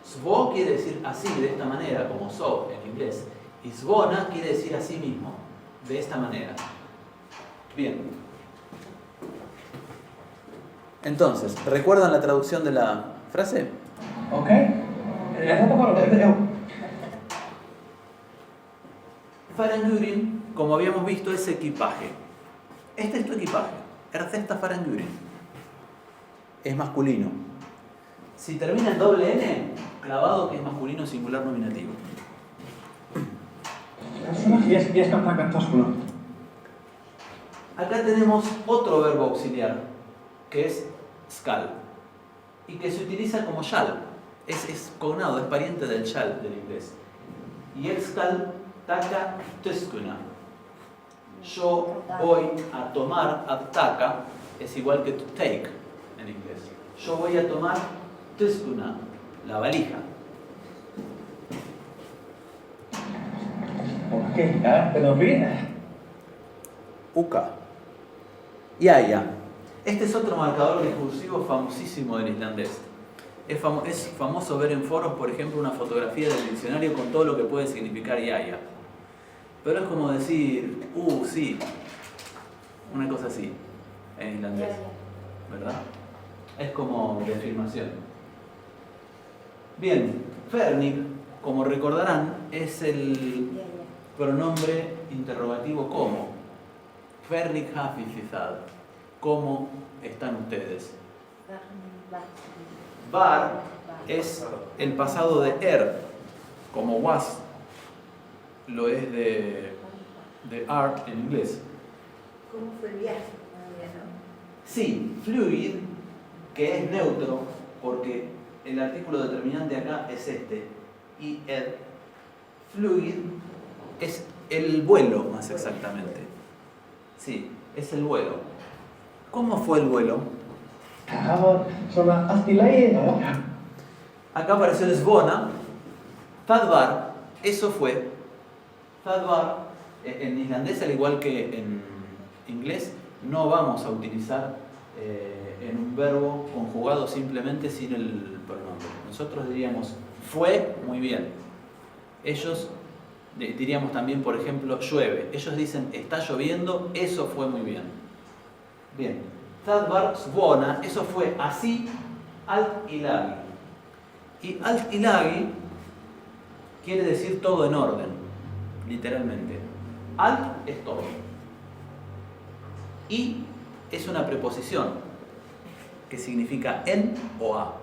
Svo quiere decir así, de esta manera, como so en inglés. Y svona quiere decir así mismo, de esta manera. Bien. Entonces, ¿recuerdan la traducción de la frase? Ok. Farangurin, como habíamos visto, es equipaje. Este es tu equipaje. Ercesta farangurin. Es masculino. Si termina en doble N, clavado que es masculino singular nominativo. Acá tenemos otro verbo auxiliar, que es skal, y que se utiliza como shall. Es cognado, es pariente del shall del inglés. Y el skal taka tuskuna. Yo voy a tomar, taka es igual que to take en inglés. Yo voy a tomar tuskuna, la valija. Okej, ja, pero bien. Uka. Yaya. Este es otro marcador discursivo famosísimo del islandés. Es famoso ver en foros, por ejemplo, una fotografía del diccionario con todo lo que puede significar yaya. Pero es como decir, sí, una cosa así, en islandés, ¿verdad? Es como de afirmación. Bien, fernig, como recordarán, es el pronombre interrogativo como. Fernig hafizizad. ¿Cómo están ustedes? Var es el pasado de como was lo es de are en inglés. ¿Cómo fue el viaje? Sí, fluid, que es neutro, porque el artículo determinante acá es este, y el fluid es el vuelo, más exactamente. Sí, es el vuelo. ¿Cómo fue el vuelo? Það var svona allt í lagi. Acá apareció el Svona. Thadvar, eso fue. Thadvar, en islandés, al igual que en inglés, no vamos a utilizar en un verbo conjugado simplemente sin el pronombre. Nosotros diríamos fue muy bien. Ellos diríamos también, por ejemplo, llueve. Ellos dicen está lloviendo, eso fue muy bien. Bien. Thadvar Svona, eso fue así, alt ilagi. Y alt ilagi quiere decir todo en orden, literalmente. Alt es todo. Y es una preposición que significa en o a.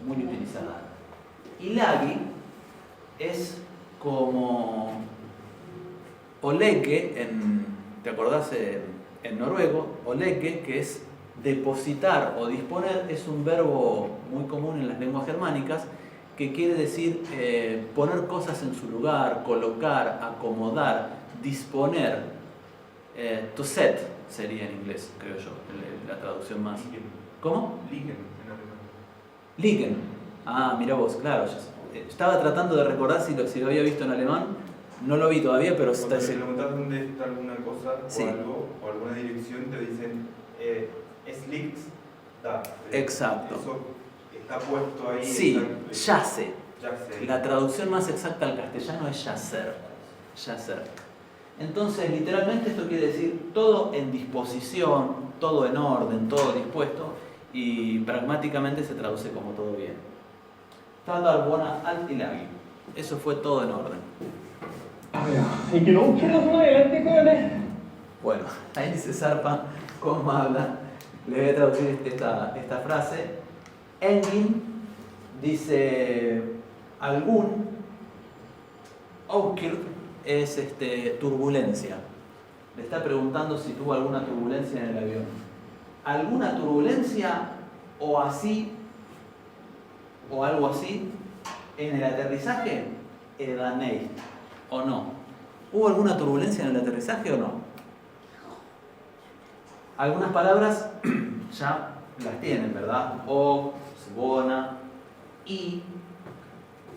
Muy utilizada. Ilagi es como oleke, ¿te acordás en noruego? Oleke, que es depositar o disponer, es un verbo muy común en las lenguas germánicas que quiere decir poner cosas en su lugar, colocar, acomodar, disponer. To set sería en inglés, creo yo, la traducción más. ¿Cómo? Liegen en alemán. Liegen. Ah, mira vos, claro. Estaba tratando de recordar si lo había visto en alemán. No lo vi todavía, pero Cuando está te preguntas dónde está alguna cosa Sí. o algo, o alguna dirección, te dicen es liegt da. Exacto. Eso está puesto ahí. Sí, está, yace. yace. La traducción más exacta al castellano es yacer. Yacer. Entonces, literalmente esto quiere decir todo en disposición, todo en orden, todo dispuesto, y pragmáticamente se traduce como todo bien. Thadvar Svona alt ilagi. Eso fue todo en orden. Ekki ókýrða svona, ég lendi ykkur henni. Bueno, ahí se zarpa cómo habla. Le voy a traducir esta frase. Engin dice algún. Ókýr es turbulencia. Le está preguntando si tuvo alguna turbulencia en el avión. ¿Alguna turbulencia o así o algo así en el aterrizaje? Edaneist. ¿O no? ¿Hubo alguna turbulencia en el aterrizaje o no? Algunas palabras ya las tienen, ¿verdad? O, Svona, y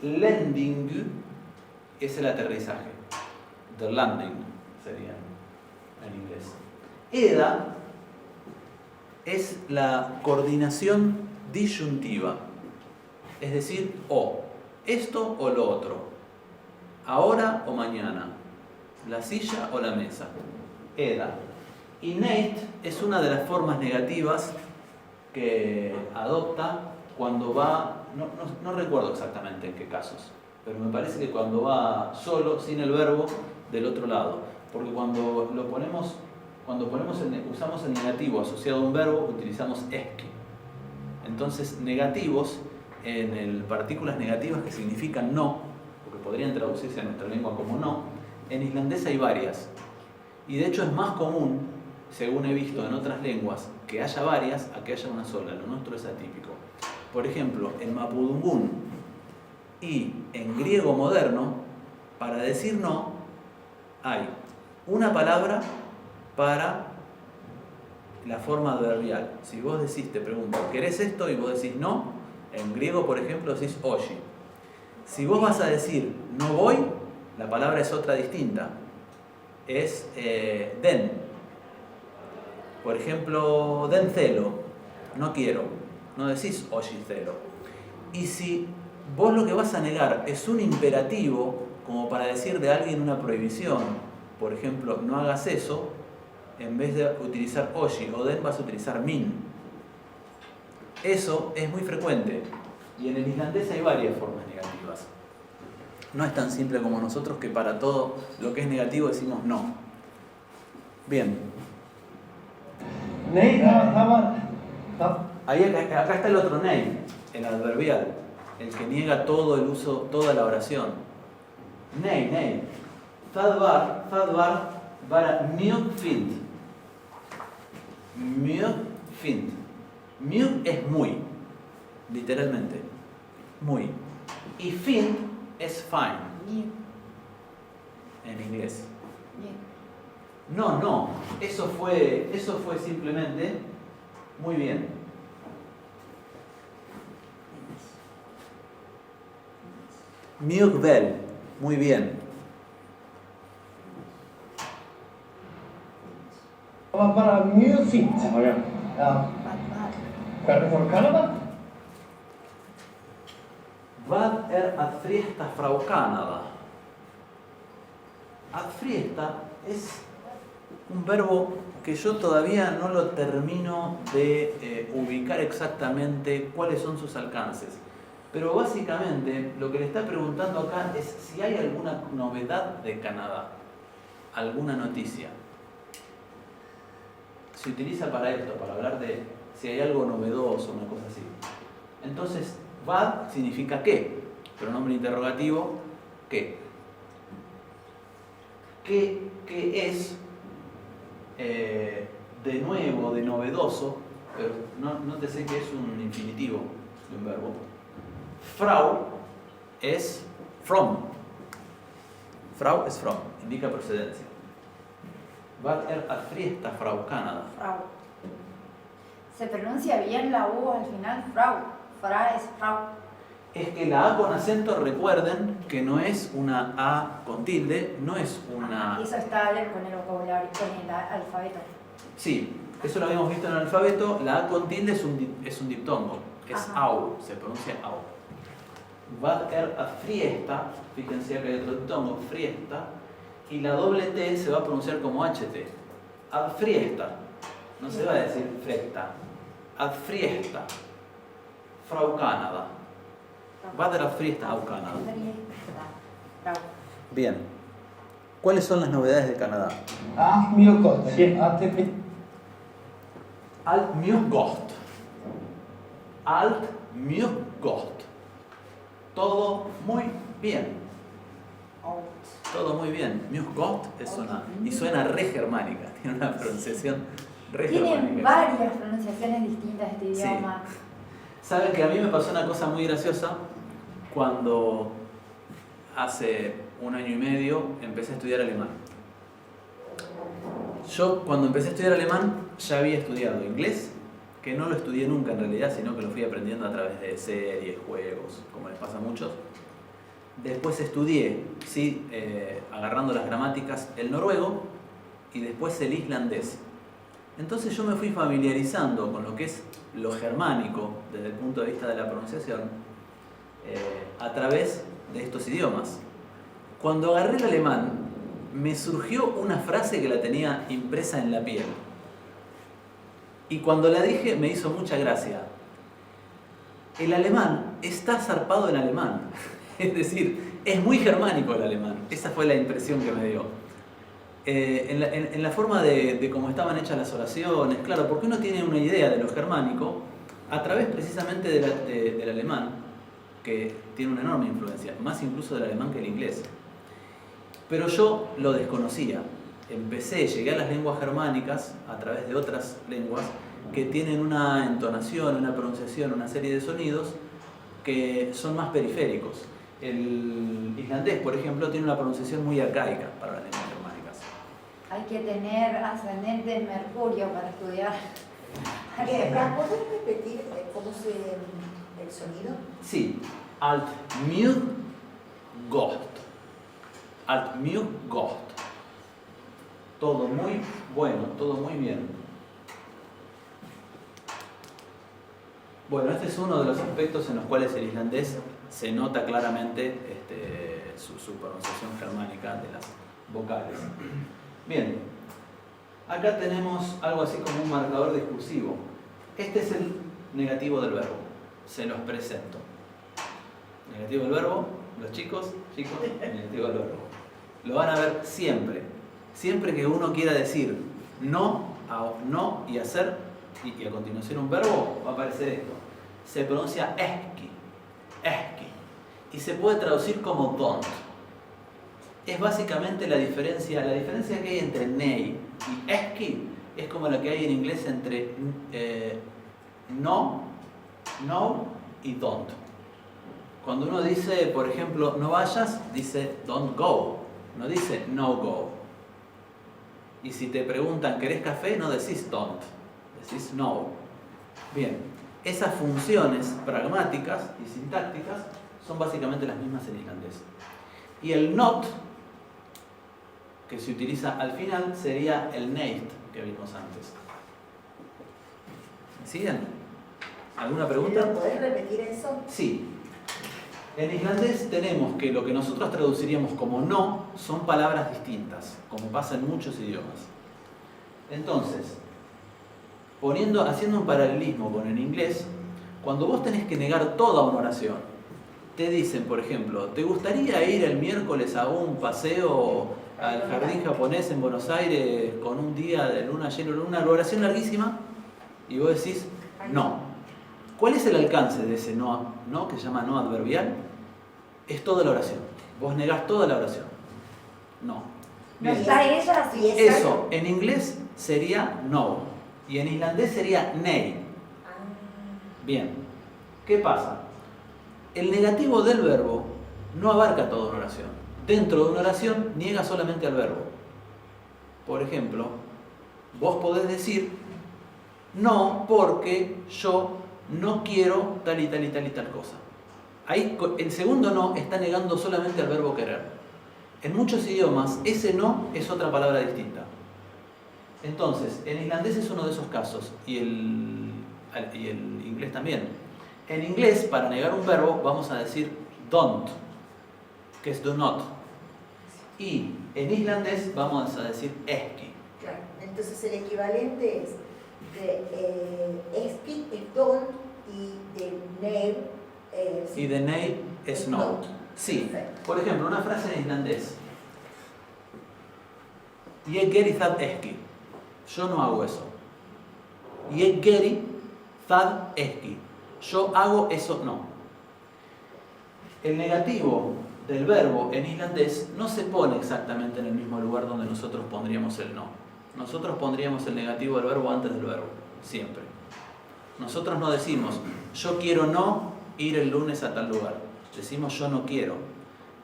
landing es el aterrizaje. The landing sería en inglés. Eda es la coordinación disyuntiva, es decir, o esto o lo otro, ahora o mañana, la silla o la mesa. Eda. Innate es una de las formas negativas que adopta cuando va, no recuerdo exactamente en qué casos, pero me parece que cuando va solo, sin el verbo, del otro lado. Porque cuando usamos el negativo asociado a un verbo, utilizamos esque. Entonces, negativos, partículas negativas que significan no, porque podrían traducirse en nuestra lengua como no, en islandés hay varias. Y de hecho es más común, según he visto en otras lenguas, que haya varias a que haya una sola. Lo nuestro es atípico. Por ejemplo, en mapudungún y en griego moderno, para decir no, hay una palabra para la forma adverbial. Si vos decís, te pregunto, ¿querés esto? Y vos decís no, en griego, por ejemplo, decís oye. Si vos vas a decir no voy, la palabra es otra distinta. Es den. Por ejemplo, den celo, no quiero. No decís oye celo. Y si vos lo que vas a negar es un imperativo, como para decir de alguien una prohibición, por ejemplo, no hagas eso, en vez de utilizar oshi o den vas a utilizar min. Eso es muy frecuente y en el islandés hay varias formas negativas. No es tan simple como nosotros que para todo lo que es negativo decimos no. Bien. Nei, það var... Acá está el otro nei, el adverbial, el que niega todo el uso, toda la oración. Nei. Thadvar, bara mjög fint. Mycket fint. Mycket es muy, literalmente. Muy. Y fint es fine Bien, en inglés. bien. No. Eso fue simplemente muy bien. Mycket väl. Muy bien. Det var bara mjög fint. Ja. Hvernig fór Kanada? Vad att friesta Frau Canada? Att friesta es un verbo que yo todavía no lo termino de ubicar exactamente cuáles son sus alcances. Pero básicamente lo que le está preguntando acá es si hay alguna novedad de Canadá, alguna noticia. Se utiliza para esto, para hablar de si hay algo novedoso, una cosa así. Entonces, vad significa qué, pronombre interrogativo, qué. ¿Qué es de nuevo, de novedoso? Pero nótese que es un infinitivo de un verbo. Frau es from. Frau es from, indica procedencia. Vad att friesta Frau Canada? Frau. ¿Se pronuncia bien la U al final? Frau. Fra es Frau. Es que la A con acento, recuerden que no es una A con tilde, no es una... Eso está con el vocabulario, con el alfabeto. Sí, eso lo habíamos visto en el alfabeto. La A con tilde es un diptongo, es Ajá. au, se pronuncia au. Vad att friesta, fíjense que hay otro diptongo, friesta, y la doble T se va a pronunciar como HT. Ad friesta, no se va a decir fresta, ad friesta, Frau Canada. Vad att friesta au Canada. Frau. Bien. ¿Cuáles son las novedades de Canadá? Allt mjög gott. Allt är Allt mycket gott. Allt mycket gott. Todo muy bien. Todo muy bien. Mycket gott y suena re germánica. Tiene una pronunciación re Tienen germánica. varias pronunciaciones distintas de este Sí. idioma. Saben que a mí me pasó una cosa muy graciosa cuando hace 1 año y medio empecé a estudiar alemán. Yo cuando empecé a estudiar alemán ya había estudiado inglés, que no lo estudié nunca en realidad, sino que lo fui aprendiendo a través de series, juegos, como les pasa a muchos. Después estudié, ¿sí? Agarrando las gramáticas, el noruego y después el islandés. Entonces yo me fui familiarizando con lo que es lo germánico desde el punto de vista de la pronunciación a través de estos idiomas. Cuando agarré el alemán, me surgió una frase que la tenía impresa en la piel. Y cuando la dije me hizo mucha gracia. El alemán está zarpado en alemán. Es decir, es muy germánico el alemán. Esa fue la impresión que me dio. En la forma de cómo estaban hechas las oraciones, claro, porque uno tiene una idea de lo germánico a través precisamente del alemán, que tiene una enorme influencia, más incluso del alemán que el inglés. Pero yo lo desconocía. Llegué a las lenguas germánicas a través de otras lenguas que tienen una entonación, una pronunciación, una serie de sonidos que son más periféricos. El islandés, por ejemplo, tiene una pronunciación muy arcaica para las lenguas germánicas. Hay que tener ascendente en Mercurio para estudiar. ¿Para poder repetir cómo el sonido? Sí, alt mycket gott. Alt mycket gott. Todo muy bueno, todo muy bien. Bueno, este es uno de los aspectos en los cuales el islandés se nota claramente su pronunciación germánica de las vocales. Bien, acá tenemos algo así como un marcador discursivo. Este es el negativo del verbo. Se los presento. Negativo del verbo, los chicos, negativo del verbo. Lo van a ver siempre. Siempre que uno quiera decir no y hacer, y a continuación un verbo, va a aparecer esto. Se pronuncia eski. Y se puede traducir como don't. Es básicamente la diferencia que hay entre nei y eski es como la que hay en inglés entre no y don't. Cuando uno dice, por ejemplo, no vayas, dice don't go, no dice no go. Y si te preguntan, ¿querés café? No decís don't, decís no. Bien, esas funciones pragmáticas y sintácticas son básicamente las mismas en islandés. Y el not, que se utiliza al final, sería el neit que vimos antes. ¿Me siguen? ¿Alguna pregunta? ¿Lo podés repetir eso? Sí. En islandés tenemos que lo que nosotros traduciríamos como no son palabras distintas, como pasa en muchos idiomas. Entonces, haciendo un paralelismo con el inglés, cuando vos tenés que negar toda una oración, te dicen, por ejemplo, ¿te gustaría ir el miércoles a un paseo al jardín japonés en Buenos Aires con un día de luna llena, una oración larguísima? Y vos decís, no. ¿Cuál es el alcance de ese no que se llama no adverbial? Es toda la oración. Vos negás toda la oración. No. No Bien. está ella, sí. Eso en inglés sería no y en islandés sería nei. Bien. ¿Qué pasa? El negativo del verbo no abarca toda una oración. Dentro de una oración niega solamente al verbo. Por ejemplo, vos podés decir no porque yo no quiero tal y tal y tal y tal cosa. Ahí el segundo no está negando solamente al verbo querer. En muchos idiomas ese no es otra palabra distinta. Entonces, en islandés es uno de esos casos y el inglés también. En inglés, para negar un verbo, vamos a decir don't, que es do not. Y en islandés vamos a decir eski. Claro, entonces el equivalente es de eski es don't y de nei Y de nei es no. Sí. Perfecto. Por ejemplo, una frase en islandés. Ég geri það ekki. Yo no hago eso. Ég geri það ekki. Yo hago eso no. El negativo del verbo en islandés no se pone exactamente en el mismo lugar donde nosotros pondríamos el no. Nosotros pondríamos el negativo del verbo antes del verbo, siempre. Nosotros no decimos, yo quiero no ir el lunes a tal lugar. Decimos, yo no quiero.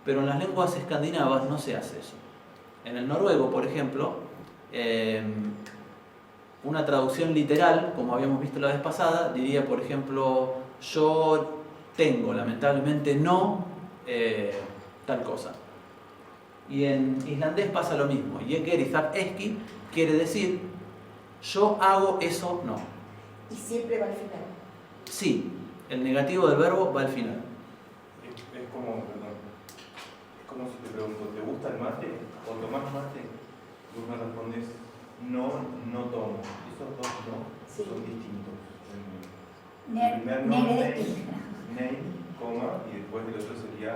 Pero en las lenguas escandinavas no se hace eso. En el noruego, por ejemplo, una traducción literal, como habíamos visto la vez pasada, diría, por ejemplo, yo tengo, lamentablemente, no tal cosa. Y en islandés pasa lo mismo. Ég geri það ekki quiere decir, yo hago eso no. y siempre va al final. Sí, el negativo del verbo va al final. Es como, perdón, es como si te pregunto, ¿te gusta el mate o tomás mate? Vos me respondes, no tomo. Esos dos no Sí. son distintos. El primer no, nei, coma, y después el otro sería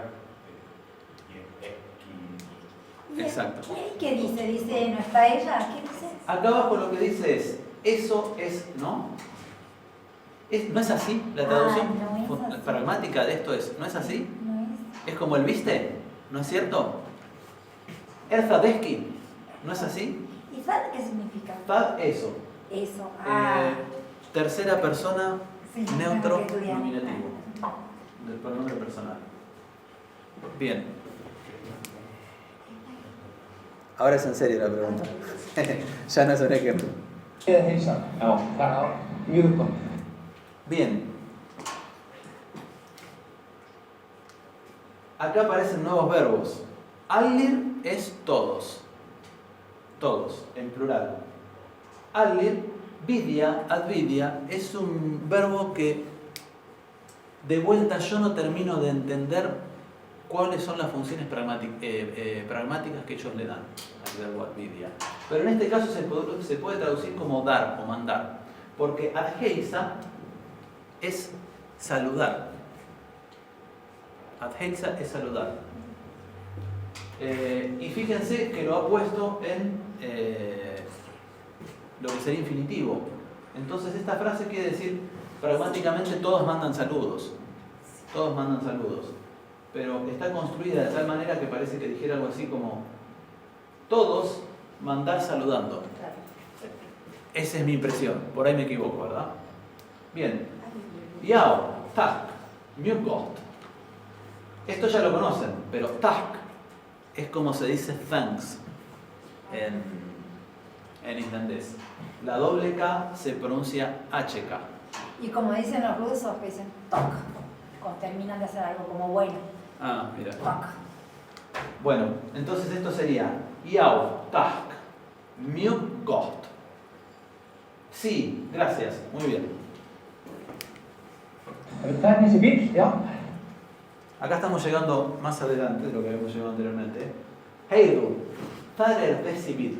eski. Exacto. ¿Qué dice? Dice, ¿no está ella? ¿Qué dice? Acá abajo lo que dice es, eso es no. ¿No es así? La traducción no es así. pragmática de esto es, ¿no es así? No es. Es como el viste, ¿no es cierto? Erzadeski, ¿no es así? ¿Y sad qué significa? Tad, eso. Eso. Tercera persona, Sí, neutro, tengo que estudiar. nominativo, del pronombre personal. Bien. Ahora es en serio la pregunta. Ya no es un ejemplo. Heilsa. Já, mjög gott. Bien. Acá aparecen nuevos verbos. Allir es todos. Todos, en plural. Allir, vidia, advidia, es un verbo que de vuelta yo no termino de entender cuáles son las funciones pragmáticas que ellos le dan al verbo advidia. Pero en este caso se puede traducir como dar o mandar, porque adheisa es saludar. Adheisa es saludar. Y fíjense que lo ha puesto en lo que sería infinitivo. Entonces esta frase quiere decir pragmáticamente todos mandan saludos. Todos mandan saludos. Pero está construida de tal manera que parece que dijera algo así como todos mandar saludando. Claro. Esa es mi impresión, por ahí me equivoco, ¿verdad? Bien. Yao, tack, mycket gott. Esto ya lo conocen, pero tack es como se dice thanks en islandés. La doble K se pronuncia HK. Y como dicen los rusos, que dicen tok, cuando terminan de hacer algo como bueno, Ah, mira. tok. Bueno, entonces esto sería Yao, tack, mycket gott. Sí, gracias, muy bien. Það er þessi bíll, já. Acá estamos llegando más adelante de lo que habíamos llegado anteriormente. Heidu, það er þessi bíll.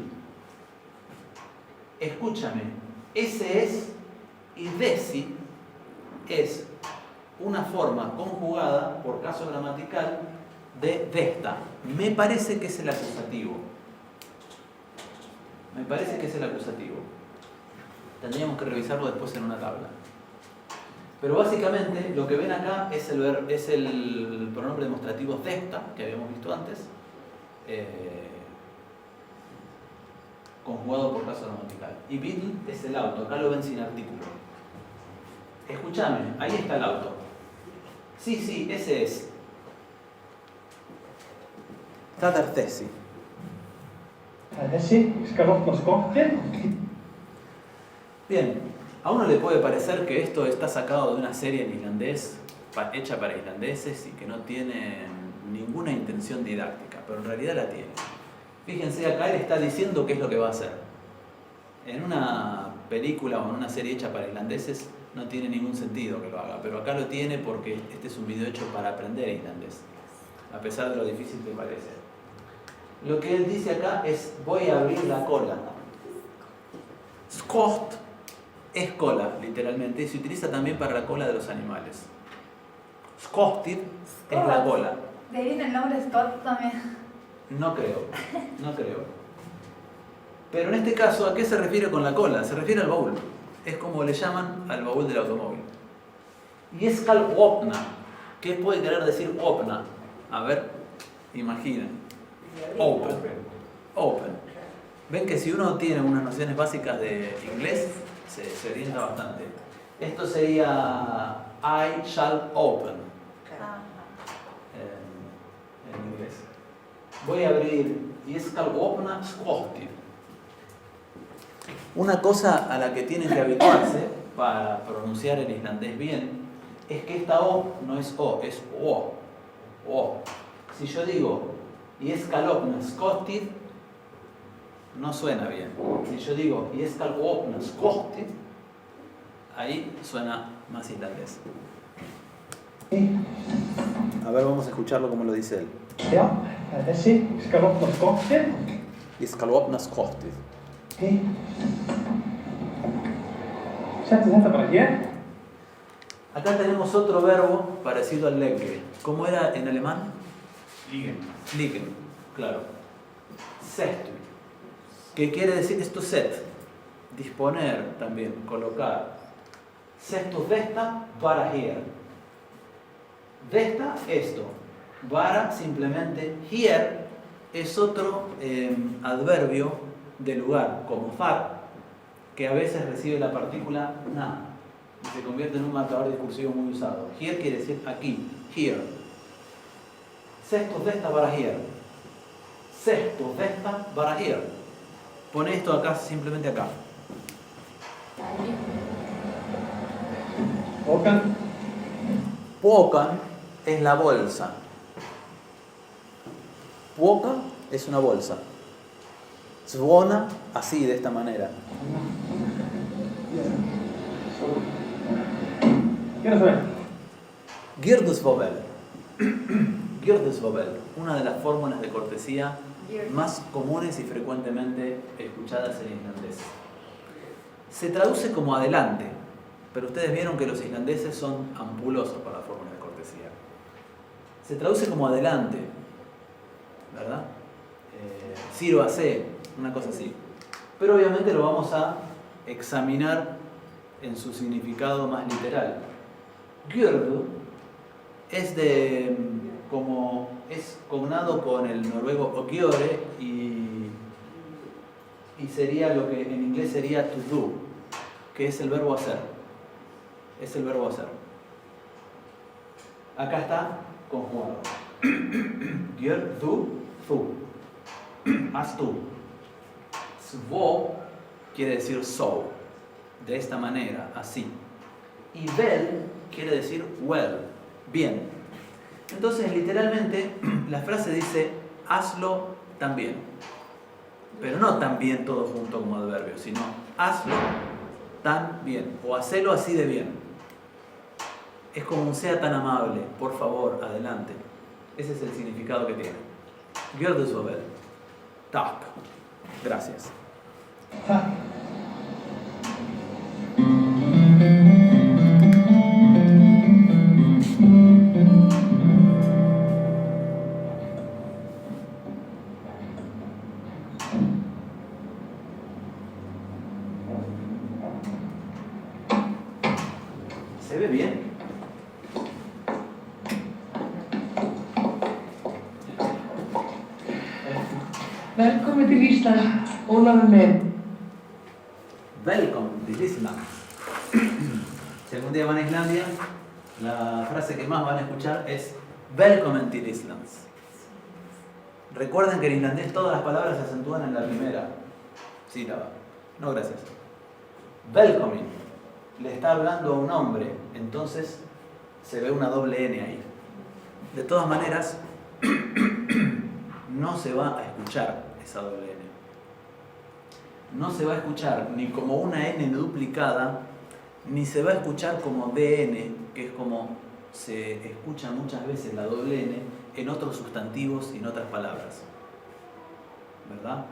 Escúchame, ese es y desi es una forma conjugada por caso gramatical de desta. Me parece que es el acusativo. Me parece que es el acusativo. Tendríamos que revisarlo después en una tabla. Pero básicamente lo que ven acá es el pronombre demostrativo desta, que habíamos visto antes, conjugado por caso gramatical. Y bill es el auto, acá lo ven sin artículo. Escúchame, ahí está el auto. Sí, sí, ese es. Það er þessi. Það er þessi, skal opna skottið. Bien, a uno le puede parecer que esto está sacado de una serie en islandés, hecha para islandeses y que no tiene ninguna intención didáctica, pero en realidad la tiene. Fíjense, acá él está diciendo qué es lo que va a hacer. En una película o en una serie hecha para islandeses no tiene ningún sentido que lo haga, pero acá lo tiene porque este es un video hecho para aprender islandés, a pesar de lo difícil que parece. Lo que él dice acá es, voy a abrir la cola. Skott es cola, literalmente, y se utiliza también para la cola de los animales. Skottir es la cola. ¿De ahí viene el nombre Scott también? No creo, no creo. Pero en este caso, ¿a qué se refiere con la cola? Se refiere al baúl. Es como le llaman al baúl del automóvil. Y es skal opna. ¿Qué puede querer decir opna? A ver, imaginen. Open. Open. Ven que si uno tiene unas nociones básicas de inglés, se orienta bastante. Esto sería I shall open en inglés. Voy a abrir y es skal opna skottir. Una cosa a la que tienen que habituarse para pronunciar el islandés bien es que esta O no es O, es O. O. Si yo digo y es skal opna skottir, no suena bien. Si yo digo y es skal opna skottir, ahí suena más islandés. A ver, vamos a escucharlo como lo dice él. Já, það er þessi, skal opna skottið. Y skal opna skottir. Settu þetta bara hér. Acá tenemos otro verbo parecido al legge. ¿Cómo era en alemán? Liegen. Liegen, claro. Setu. ¿Qué quiere decir esto? Set. Disponer también, colocar. Setu desta, vara hier. Desta, esto. Vara, simplemente. Hier es otro adverbio de lugar, como far, que a veces recibe la partícula na y se convierte en un marcador discursivo muy usado. Here quiere decir aquí, here. Sextus desta vara here. Sextus desta vara here. Pone esto acá, simplemente acá. Pokan. Pokan es la bolsa. Poka es una bolsa. Suona así, de esta manera. Gjörðu svo vel. Girdusvobel. Girdusvobel, una de las fórmulas de cortesía más comunes y frecuentemente escuchadas en islandés. Se traduce como adelante, pero ustedes vieron que los islandeses son ampulosos para las fórmulas de cortesía. Se traduce como adelante, ¿verdad? Sírvase, una cosa así. Pero obviamente lo vamos a examinar en su significado más literal. Gjördu es como es cognado con el noruego ogiore y y sería lo que en inglés sería to do, que es el verbo hacer. Es el verbo hacer. Acá está conjugado. Gör du, thu. Haz tú. Svo quiere decir so, de esta manera, así. Y väl quiere decir well, bien. Entonces, literalmente, la frase dice, hazlo también. Pero no tan bien todo junto como adverbio, sino hazlo tan bien, o hacelo así de bien. Es como un sea tan amable, por favor, adelante. Ese es el significado que tiene. Gör du så väl. Tack. Gracias. Tack. ¿Se ve bien? Välkommen till Island, Olav med. Welcome till Island. Si algún día van a Islandia, la frase que más van a escuchar es Välkommen till Island. Recuerden que en islandés todas las palabras se acentúan en la primera sílaba. No, gracias. Välkommen. Le está hablando a un hombre, entonces se ve una doble N ahí. De todas maneras, no se va a escuchar esa doble N. No se va a escuchar ni como una N duplicada, ni se va a escuchar como DN, que es como se escucha muchas veces la doble N en otros sustantivos y en otras palabras. ¿Verdad?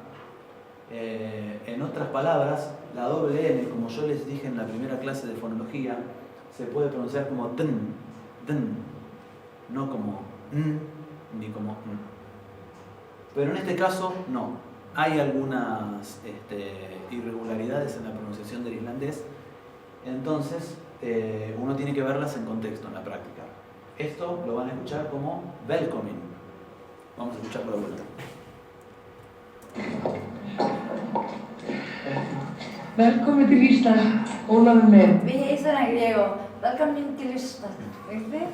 En otras palabras, la doble N, como yo les dije en la primera clase de fonología, se puede pronunciar como tn, no como n, ni como n. Pero en este caso, no. Hay algunas irregularidades en la pronunciación del islandés, entonces uno tiene que verlas en contexto, en la práctica. Esto lo van a escuchar como Välkommen. Vamos a escucharlo de vuelta. Välkommen till Island, Olav med. ¿Ves? Eso era griego. Välkommen till Island. ¿Viste?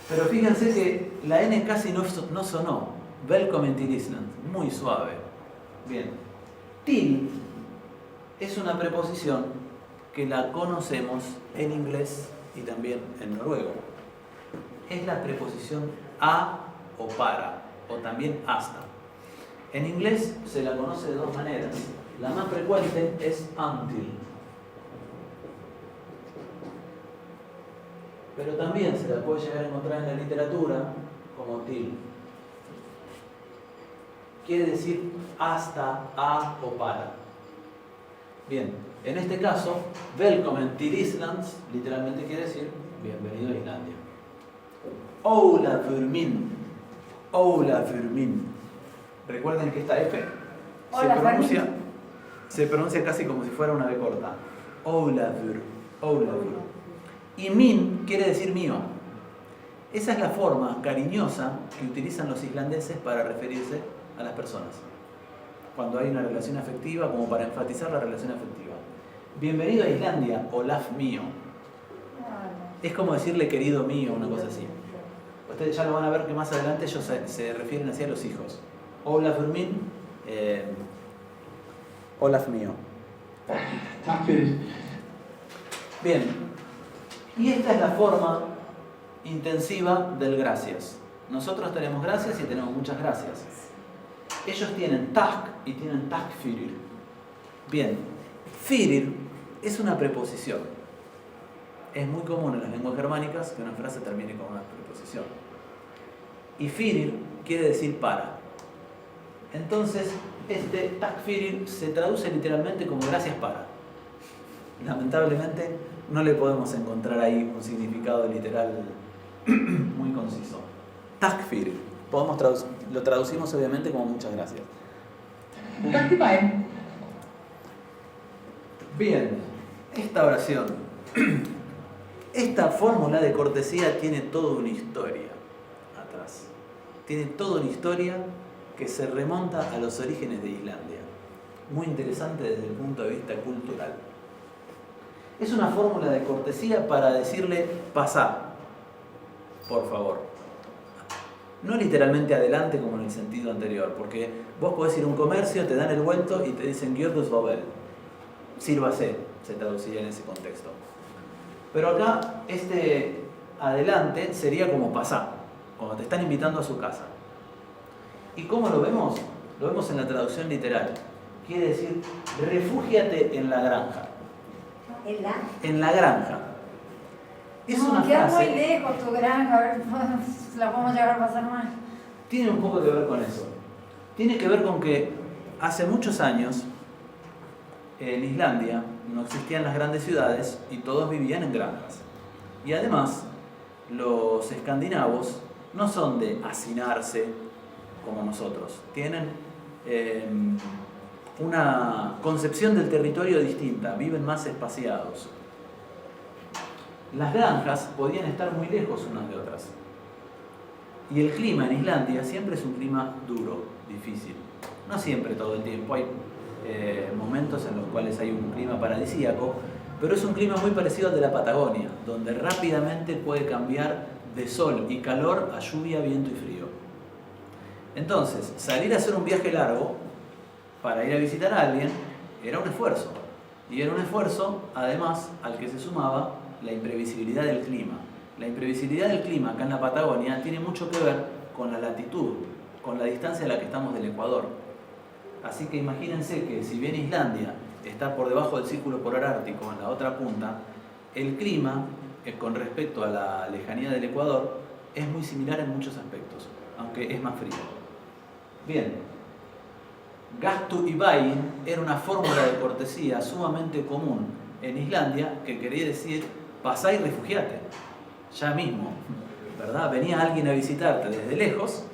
Pero fíjense que la N casi no sonó. Välkommen till Island. Muy suave. Bien. Till es una preposición que la conocemos en inglés y también en noruego. Es la preposición a o para, o también hasta. En inglés se la conoce de dos maneras. La más frecuente es until. Pero también se la puede llegar a encontrar en la literatura como till. Quiere decir hasta, a o para. Bien, en este caso, Välkommen till Island literalmente quiere decir bienvenido a Islandia. Ólafur min. Ólafur min. Recuerden que esta F se pronuncia casi como si fuera una B corta. Ólafur. Ólafur. Y min quiere decir mío. Esa es la forma cariñosa que utilizan los islandeses para referirse a las personas. Cuando hay una relación afectiva, como para enfatizar la relación afectiva. Bienvenido a Islandia, Olaf mío. Es como decirle querido mío, una cosa así. Ustedes ya lo van a ver que más adelante ellos se refieren así a los hijos. Olafur min, Olaf mío. Tack för. Bien, y esta es la forma intensiva del gracias. Nosotros tenemos gracias y tenemos muchas gracias. Ellos tienen tack y tienen tack fyrir. Bien, fyrir es una preposición. Es muy común en las lenguas germánicas que una frase termine con una preposición. Y fyrir quiere decir para. Entonces, este tack fyrir se traduce literalmente como gracias para. Lamentablemente, no le podemos encontrar ahí un significado literal muy conciso. Tack fyrir. Lo traducimos obviamente como muchas gracias. Bien, esta oración, esta fórmula de cortesía tiene toda una historia atrás. Tiene toda una historia que se remonta a los orígenes de Islandia. muy interesante desde el punto de vista cultural. Es una fórmula de cortesía para decirle pasá, por favor. No literalmente adelante como en el sentido anterior, porque vos podés ir a un comercio, te dan el vuelto y te dicen Gjörgus Babel. Sírvase, se traduciría en ese contexto. Pero acá este adelante sería como pasá, cuando te están invitando a su casa. ¿Y cómo lo vemos? Lo vemos en la traducción literal. Quiere decir, refúgiate en la granja. En la granja. Es No, una queda frase. muy lejos tu granja, a ver si la podemos llegar a pasar mal. Tiene un poco que ver con eso. Tiene que ver con que hace muchos años en Islandia no existían las grandes ciudades y todos vivían en granjas. Y además, los escandinavos no son de hacinarse como nosotros. Tienen una concepción del territorio distinta, viven más espaciados. Las granjas podían estar muy lejos unas de otras. Y el clima en Islandia siempre es un clima duro, difícil. No siempre todo el tiempo, hay momentos en los cuales hay un clima paradisíaco, pero es un clima muy parecido al de la Patagonia, donde rápidamente puede cambiar de sol y calor a lluvia, viento y frío. Entonces, salir a hacer un viaje largo para ir a visitar a alguien era un esfuerzo. Y era un esfuerzo, además, al que se sumaba la imprevisibilidad del clima. La imprevisibilidad del clima acá en la Patagonia tiene mucho que ver con la latitud, con la distancia a la que estamos del Ecuador. Así que imagínense que si bien Islandia está por debajo del círculo polar ártico, en la otra punta, el clima, con respecto a la lejanía del Ecuador, es muy similar en muchos aspectos, aunque es más frío. Bien, gastu y bain era una fórmula de cortesía sumamente común en Islandia que quería decir pasá y refugiate, ya mismo, ¿verdad? Venía alguien a visitarte desde lejos,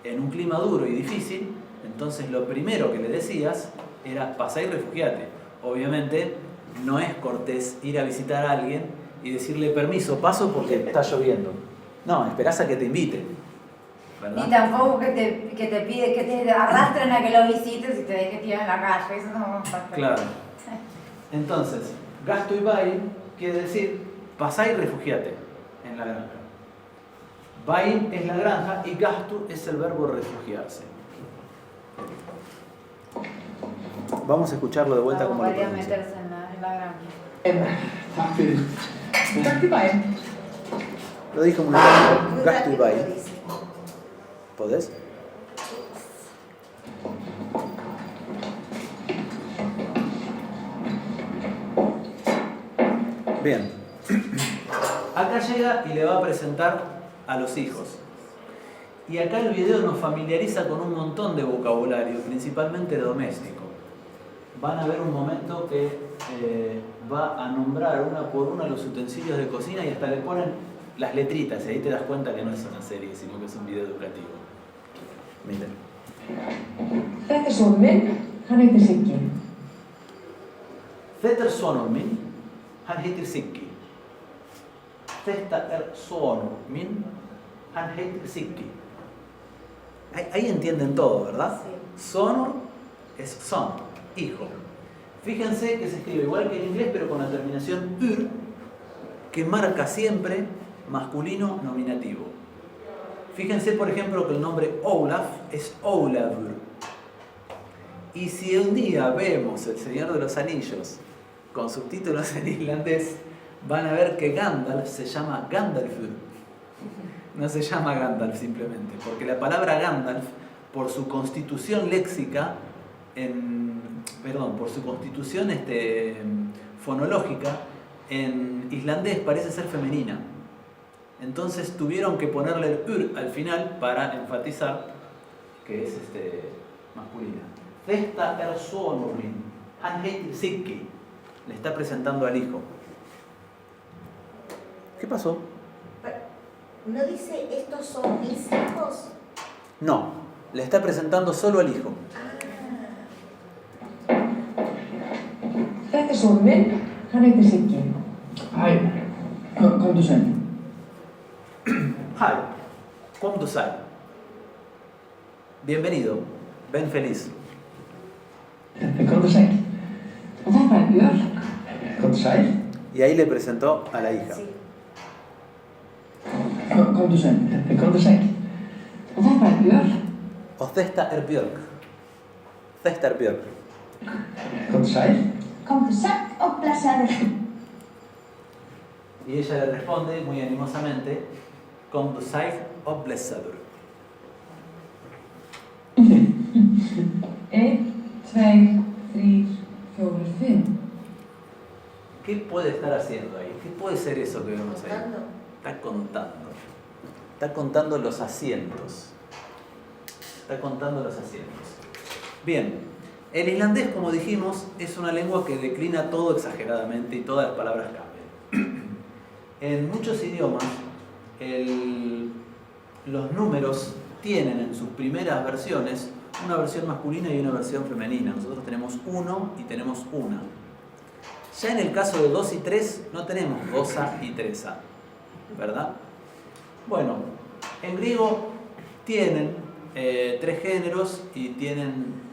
en un clima duro y difícil, entonces lo primero que le decías era pasá y refugiate. Obviamente no es cortés ir a visitar a alguien y decirle permiso, paso porque está lloviendo. No, esperás a que te invite, ¿verdad? Ni tampoco que te pide, que te arrastren a que lo visites y te dejes tirado en la calle, eso no pasa. Claro. Entonces, gasto y bain quiere decir pasá y refugiate en la granja. Bain es la granja y gasto es el verbo refugiarse. Vamos a escucharlo de vuelta como lo podría pronuncia. meterse en la granja. Tack för Tack för mig. Lo dijo muy Muy rápido. Gasto y rápido lo bain. dice. ¿Podés? Bien. Acá llega y le va a presentar a los hijos. Y acá el video nos familiariza con un montón de vocabulario, principalmente doméstico. Van a ver un momento que va a nombrar una por una los utensilios de cocina y hasta le ponen las letritas. Y ahí te das cuenta que no es una serie, sino que es un video educativo. Miren. Þetta son minn, hann heitir Siggi. Þetta sonur minn, hann heitir Siggi. Þetta sonur minn, hann heitir Siggi. Ahí entienden todo, ¿verdad? Sí. Sonur es son, hijo. Fíjense que se escribe igual que en inglés, pero con la terminación ur, que marca siempre masculino nominativo. Fíjense, por ejemplo, que el nombre Olaf es Olavur. Y si un día vemos El Señor de los Anillos con subtítulos en islandés, van a ver que Gandalf se llama Gandalfur. No se llama Gandalf simplemente, porque la palabra Gandalf, por su constitución léxica, por su constitución fonológica, en islandés parece ser femenina. Entonces tuvieron que ponerle el ur al final para enfatizar que es masculina. Þesta sonur minn, hann heitir Siggi. Le está presentando al hijo. ¿Qué pasó? ¿No dice estos son mis hijos? No, le está presentando solo al hijo. Þetta son minn, hann heitir Siggi. Hej, kom du sen? Hi, kom du sæl. Bienvenido, ven feliz. Kom du sæl. Y ahí le presentó a la hija. Sí. Komdu sæl. Komdu sæl. Og þetta er Björk. Og þetta er Björk. Þetta er Björk. Komdu sæl. Komdu sæll og blessaður. Y ella le responde muy animosamente, Komdu sæl og blessaður. 1, 2, 3, 4, 5. ¿Qué puede estar haciendo ahí? ¿Qué puede ser eso que vemos ahí? Contando. Está contando. Está contando los asientos. Está contando los asientos. Bien, el islandés, como dijimos, es una lengua que declina todo exageradamente y todas las palabras cambian. En muchos idiomas, los números tienen en sus primeras versiones una versión masculina y una versión femenina. Nosotros tenemos 1 y tenemos 1. Ya en el caso de 2 y 3 no tenemos 2a y 3a, ¿verdad? Bueno, en griego tienen 3 géneros y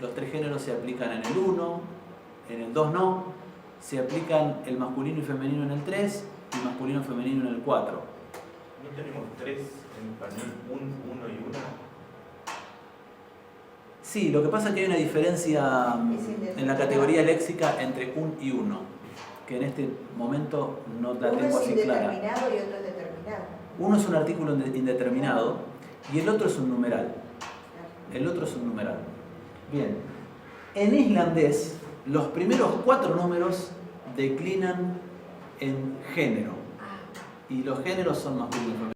los 3 géneros se aplican en el 1, en el 2 no, se aplican el masculino y femenino en el 3 y masculino y femenino en el 4. ¿No tenemos 3 en español? 1 y 1. Sí, lo que pasa es que hay una diferencia en la categoría léxica entre un y uno, que en este momento no la tengo así clara. Uno es indeterminado y otro es determinado. Uno es un artículo indeterminado y el otro es un numeral. El otro es un numeral. Bien, en islandés los primeros 4 números declinan en género y los géneros son masculino y femenino.